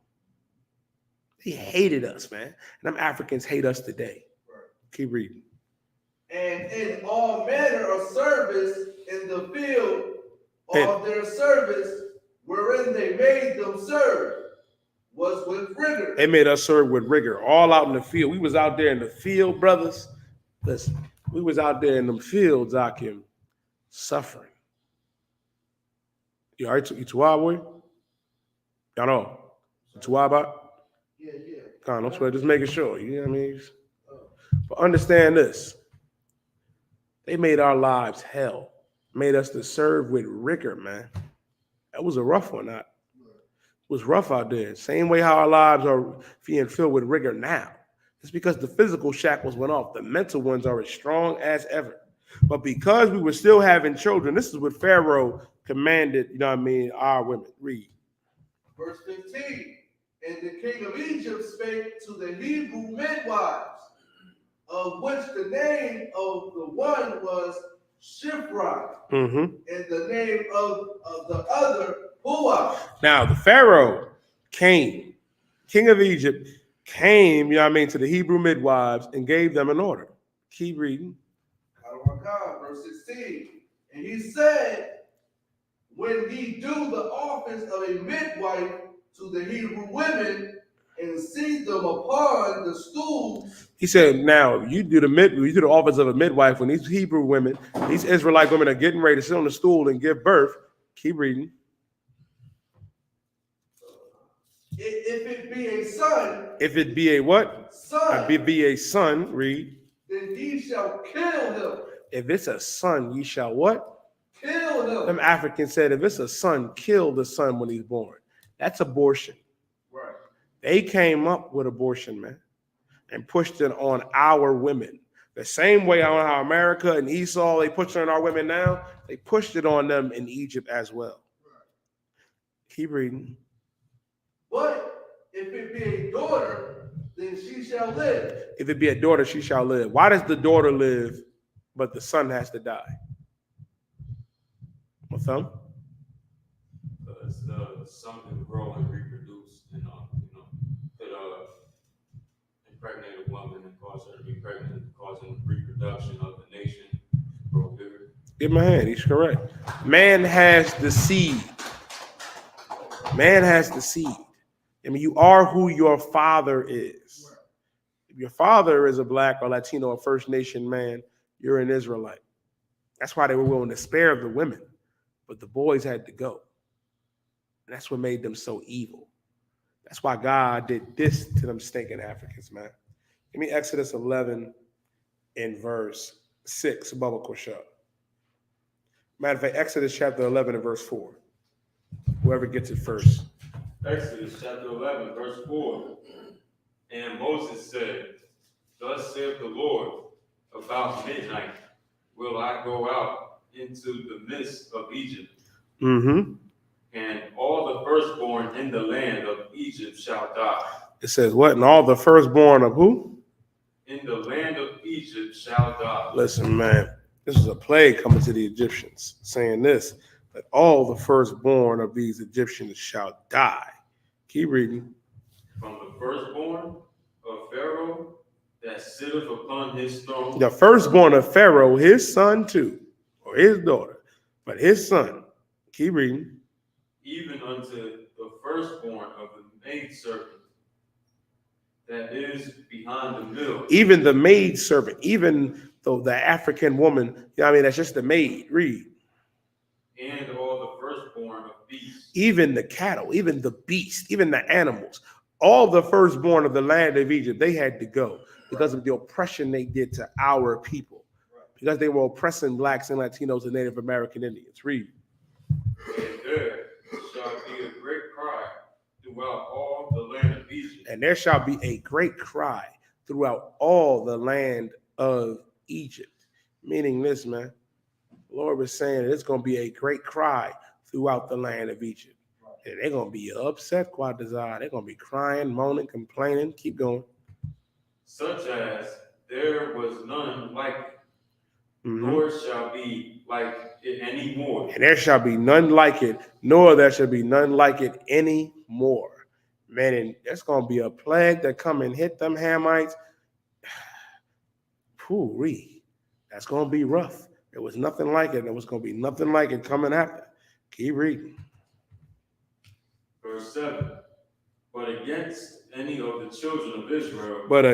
They hated us, man. And them Africans hate us today. Right. Keep reading. And in all manner of service in the field, all their service wherein they made them serve was with rigor. They made us serve with rigor, all out in the field. We was out there in the field, brothers. Listen, we was out there in them fields, Akim, suffering. You all right, boy? Y'all know. Tuwaba? Yeah. Come on, I'm just making sure. You know what I mean? But understand this. They made our lives hell. Made us to serve with rigor, man. That was a rough one. It was rough out there. Same way how our lives are being filled with rigor now. It's because the physical shackles went off. The mental ones are as strong as ever. But because we were still having children, this is what Pharaoh commanded, you know what I mean, our women. Read. Verse 15, and the king of Egypt spake to the Hebrew midwives, of which the name of the one was Shiphrah, and the name of the other Puah. Now the Pharaoh came, king of Egypt, came, you know what I mean, to the Hebrew midwives and gave them an order. Keep reading. Verse 16, and he said, when he do the office of a midwife to the Hebrew women and seat them upon the stools. He said, now you do the office of a midwife when these Hebrew women, these Israelite women are getting ready to sit on the stool and give birth. Keep reading. If it be a son. If it be a what? Son. If it be a son, read. Then ye shall kill him. If it's a son, ye shall what? Kill him. Them Africans said, if it's a son, kill the son when he's born. That's abortion. Right. They came up with abortion, man, and pushed it on our women. The same way on how America and Esau, they pushed it on our women now, they pushed it on them in Egypt as well. Right. Keep reading. But if it be a daughter, then she shall live. If it be a daughter, she shall live. Why does the daughter live, but the son has to die? What's up? Because the son can grow and reproduce, and could impregnate a woman and cause her to be pregnant, causing reproduction of the nation, grow bigger. Give him a hand. He's correct. Man has the seed. Man has the seed. I mean, you are who your father is. If your father is a black or Latino or First Nation man, you're an Israelite. That's why they were willing to spare the women, but the boys had to go. And that's what made them so evil. That's why God did this to them stinking Africans, man. Give me Exodus 11 and verse 6, Baba Kosha. Matter of fact, Exodus chapter 11 and verse 4. Whoever gets it first. Exodus chapter 11, verse 4. And Moses said, Thus saith the Lord, about midnight will I go out into the midst of Egypt. Mm-hmm. And all the firstborn in the land of Egypt shall die. It says what? And all the firstborn of who? In the land of Egypt shall die. Listen, man, this is a plague coming to the Egyptians, saying this, that all the firstborn of these Egyptians shall die. Keep reading. From the firstborn of Pharaoh that sitteth upon his throne. The firstborn of Pharaoh, his son too, or his daughter, but his son. Keep reading. Even unto the firstborn of the maidservant that is behind the mill. Even the maidservant, even though the African woman, you know what I mean, that's just the maid. Read. And all the firstborn of beasts. Even the cattle, even the beasts, even the animals, all the firstborn of the land of Egypt, they had to go because of the oppression they did to our people, because they were oppressing blacks and Latinos and Native American Indians. Read. And there shall be a great cry throughout all the land of Egypt. And there shall be a great cry throughout all the land of Egypt. Meaning this, man. The Lord was saying that it's going to be a great cry throughout the land of Egypt. And they're going to be upset, Quadazar. They're going to be crying, moaning, complaining. Keep going. Such as there was none like it, nor shall be like it any more. And there shall be none like it, nor there shall be none like it any more. Man, and there's going to be a plague that come and hit them Hamites. Pooh-wee. That's going to be rough. There was nothing like it. There was going to be nothing like it coming after. Keep reading. Verse 7. But against any of the children of Israel. But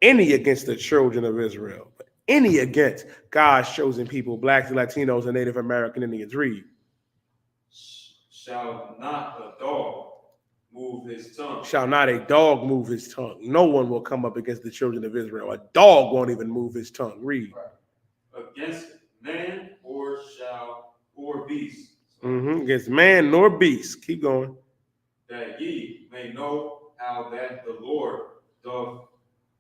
any against the children of Israel. But any against God's chosen people, blacks, Latinos, and Native American Indians. Read. Shall not a dog move his tongue. Shall not a dog move his tongue. No one will come up against the children of Israel. A dog won't even move his tongue. Read. Against man or beast. Against man nor beast. Keep going. That ye may know how that the Lord doth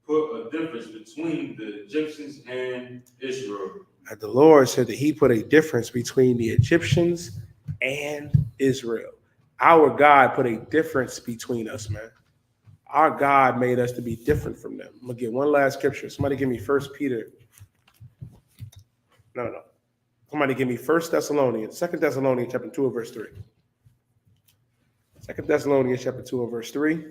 put a difference between the Egyptians and Israel. And the Lord said that he put a difference between the Egyptians and Israel. Our God put a difference between us, man. Our God made us to be different from them. I'm going to get one last scripture. Somebody give me 1 Peter. No. Somebody give me 1 Thessalonians, 2 Thessalonians chapter 2 and verse 3. 2 Thessalonians chapter 2 and verse 3.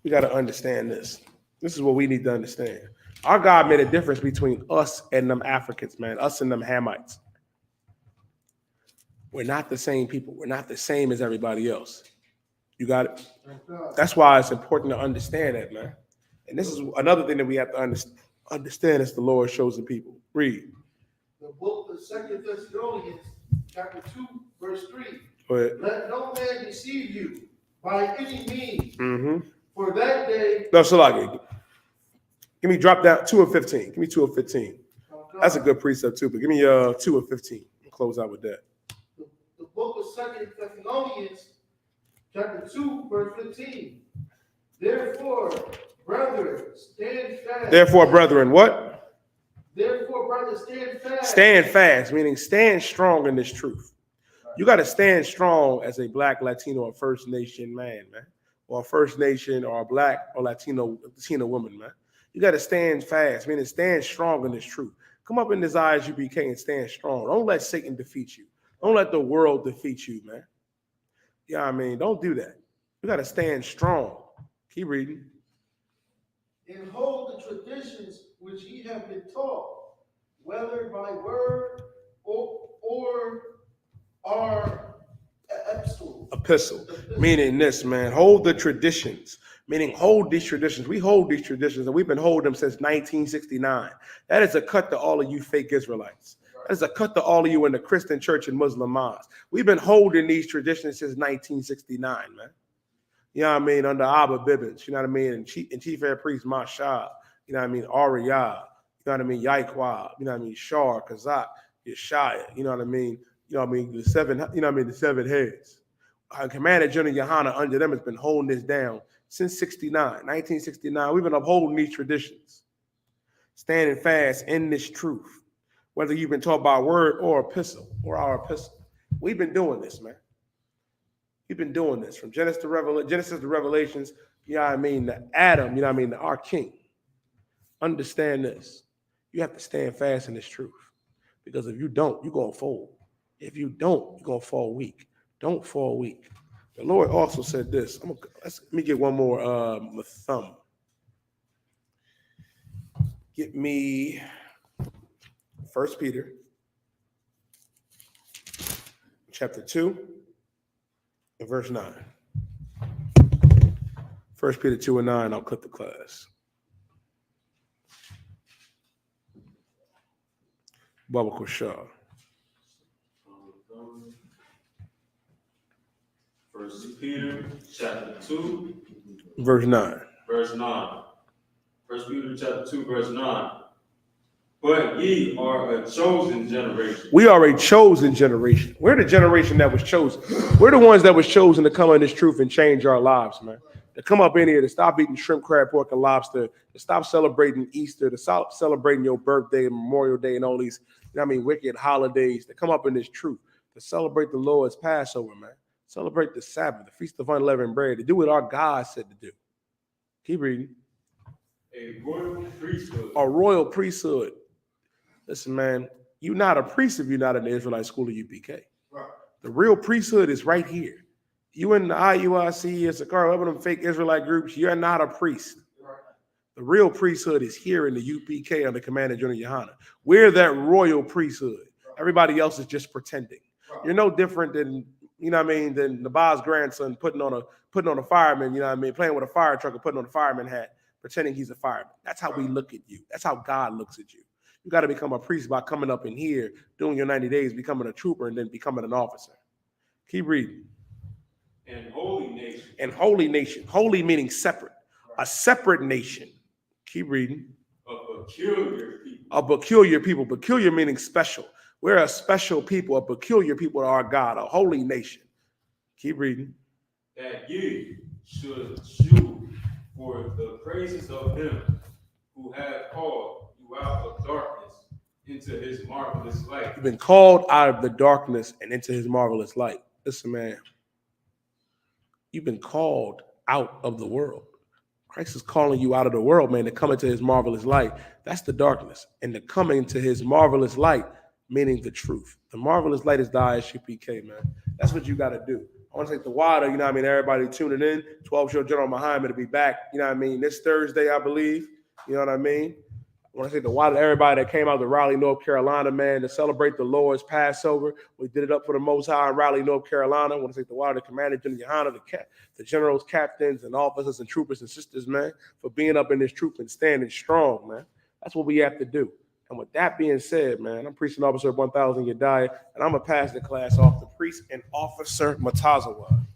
We got to understand this. This is what we need to understand. Our God made a difference between us and them Africans, man, us and them Hamites. We're not the same people. We're not the same as everybody else. You got it? That's why it's important to understand that, man. And this is another thing that we have to understand as the Lord shows the people. Read. The book of 2 Thessalonians, chapter 2, verse 3. Go ahead. Let no man deceive you by any means. Mm-hmm. For that day. No, Salagi. Give me drop down 2 of 15. Give me 2 of 15. That's a good precept too, but give me 2 of 15. We'll close out with that. The book of 2 Thessalonians, chapter 2, verse 15. Therefore, brethren, stand fast. Therefore, brethren, what? Therefore, brothers, stand fast. Stand fast, meaning stand strong in this truth. You got to stand strong as a black, Latino, or First Nation man, or a First Nation, or a black or Latino woman, man. You got to stand fast, meaning stand strong in this truth. Come up in this I.S.U.P.K and stand strong. Don't let Satan defeat you. Don't let the world defeat you, man. Yeah, I mean, don't do that. You got to stand strong. Keep reading. And hold the traditions which ye have been taught, whether by word or our epistle, meaning this, man, hold the traditions, meaning hold these traditions. We hold these traditions, and we've been holding them since 1969. That is a cut to all of you fake Israelites. That is a cut to all of you in the Christian church and Muslim mosques. We've been holding these traditions since 1969, man. You know what I mean? Under Abba Bibbins, you know what I mean? And Chief Air Priest Mashab, you know what I mean? Ariyah, you know what I mean? Yaiqua, you know what I mean? Shar, Kazak, Yeshaya, you know what I mean? You know what I mean? The seven, you know what I mean? The seven heads. Commander General Yahanna under them has been holding this down since 1969. We've been upholding these traditions, standing fast in this truth, whether you've been taught by word or epistle or our epistle. We've been doing this, man. We've been doing this from Genesis to Revelations, you know what I mean, to Adam, you know what I mean, to our King. Understand this. You have to stand fast in this truth. Because if you don't, you're going to fold. If you don't, you're going to fall weak. Don't fall weak. The Lord also said this. Let me get one more thumb. Get me 1 Peter chapter 2 and verse 9. 1 Peter 2 and 9, I'll cut the class. Baba Kushar. 1 Peter chapter 2, verse 9. Verse 9. 1 Peter chapter 2, verse 9. But ye are a chosen generation. We are a chosen generation. We're the generation that was chosen. We're the ones that was chosen to come in this truth and change our lives, man. To come up in here, to stop eating shrimp, crab, pork, and lobster, to stop celebrating Easter, to stop celebrating your birthday and Memorial Day and all these, you know what I mean, wicked holidays, to come up in this truth, to celebrate the Lord's Passover, man. Celebrate the Sabbath, the Feast of Unleavened Bread, to do what our God said to do. Keep reading. A royal priesthood. A royal priesthood. Listen, man, you're not a priest if you're not in the Israelite school of UPK. Right. The real priesthood is right here. You in the I.U.I.C, I.S.U.P.K, whatever them fake Israelite groups, you're not a priest. Right. The real priesthood is here in the UPK under Commander General Yahanna. We're that royal priesthood. Right. Everybody else is just pretending. Right. You're no different than, you know what I mean, than the boss grandson putting on a fireman, you know what I mean, playing with a fire truck and putting on a fireman hat, pretending he's a fireman. That's how we look at you. That's how God looks at you. You got to become a priest by coming up in here, doing your 90 days, becoming a trooper, and then becoming an officer. Keep reading. And holy nation. And holy nation. Holy meaning separate. A separate nation. Keep reading. A peculiar people. A peculiar people. Peculiar meaning special. We're a special people, a peculiar people to our God, a holy nation. Keep reading. That ye should shew for the praises of him who hath called you out of darkness into his marvelous light. You've been called out of the darkness and into his marvelous light. Listen, man. You've been called out of the world. Christ is calling you out of the world, man, to come into his marvelous light. That's the darkness. And to come into his marvelous light, meaning the truth. The marvelous light is the I.S.U.P.K, man. That's what you got to do. I want to take the water, you know what I mean? Everybody tuning in. 12-show General Muhammad to be back, you know what I mean? This Thursday, I believe. You know what I mean? I want to take the water to everybody that came out to Raleigh, North Carolina, man, to celebrate the Lord's Passover. We did it up for the Most High in Raleigh, North Carolina. I want to take the water to Commander General Yahanna, the generals, captains, and officers and troopers and sisters, man, for being up in this troop and standing strong, man. That's what we have to do. And with that being said, man, I'm Priest and Officer 1000 Yediah, and I'm going to pass the class off to Priest and Officer Matazawa.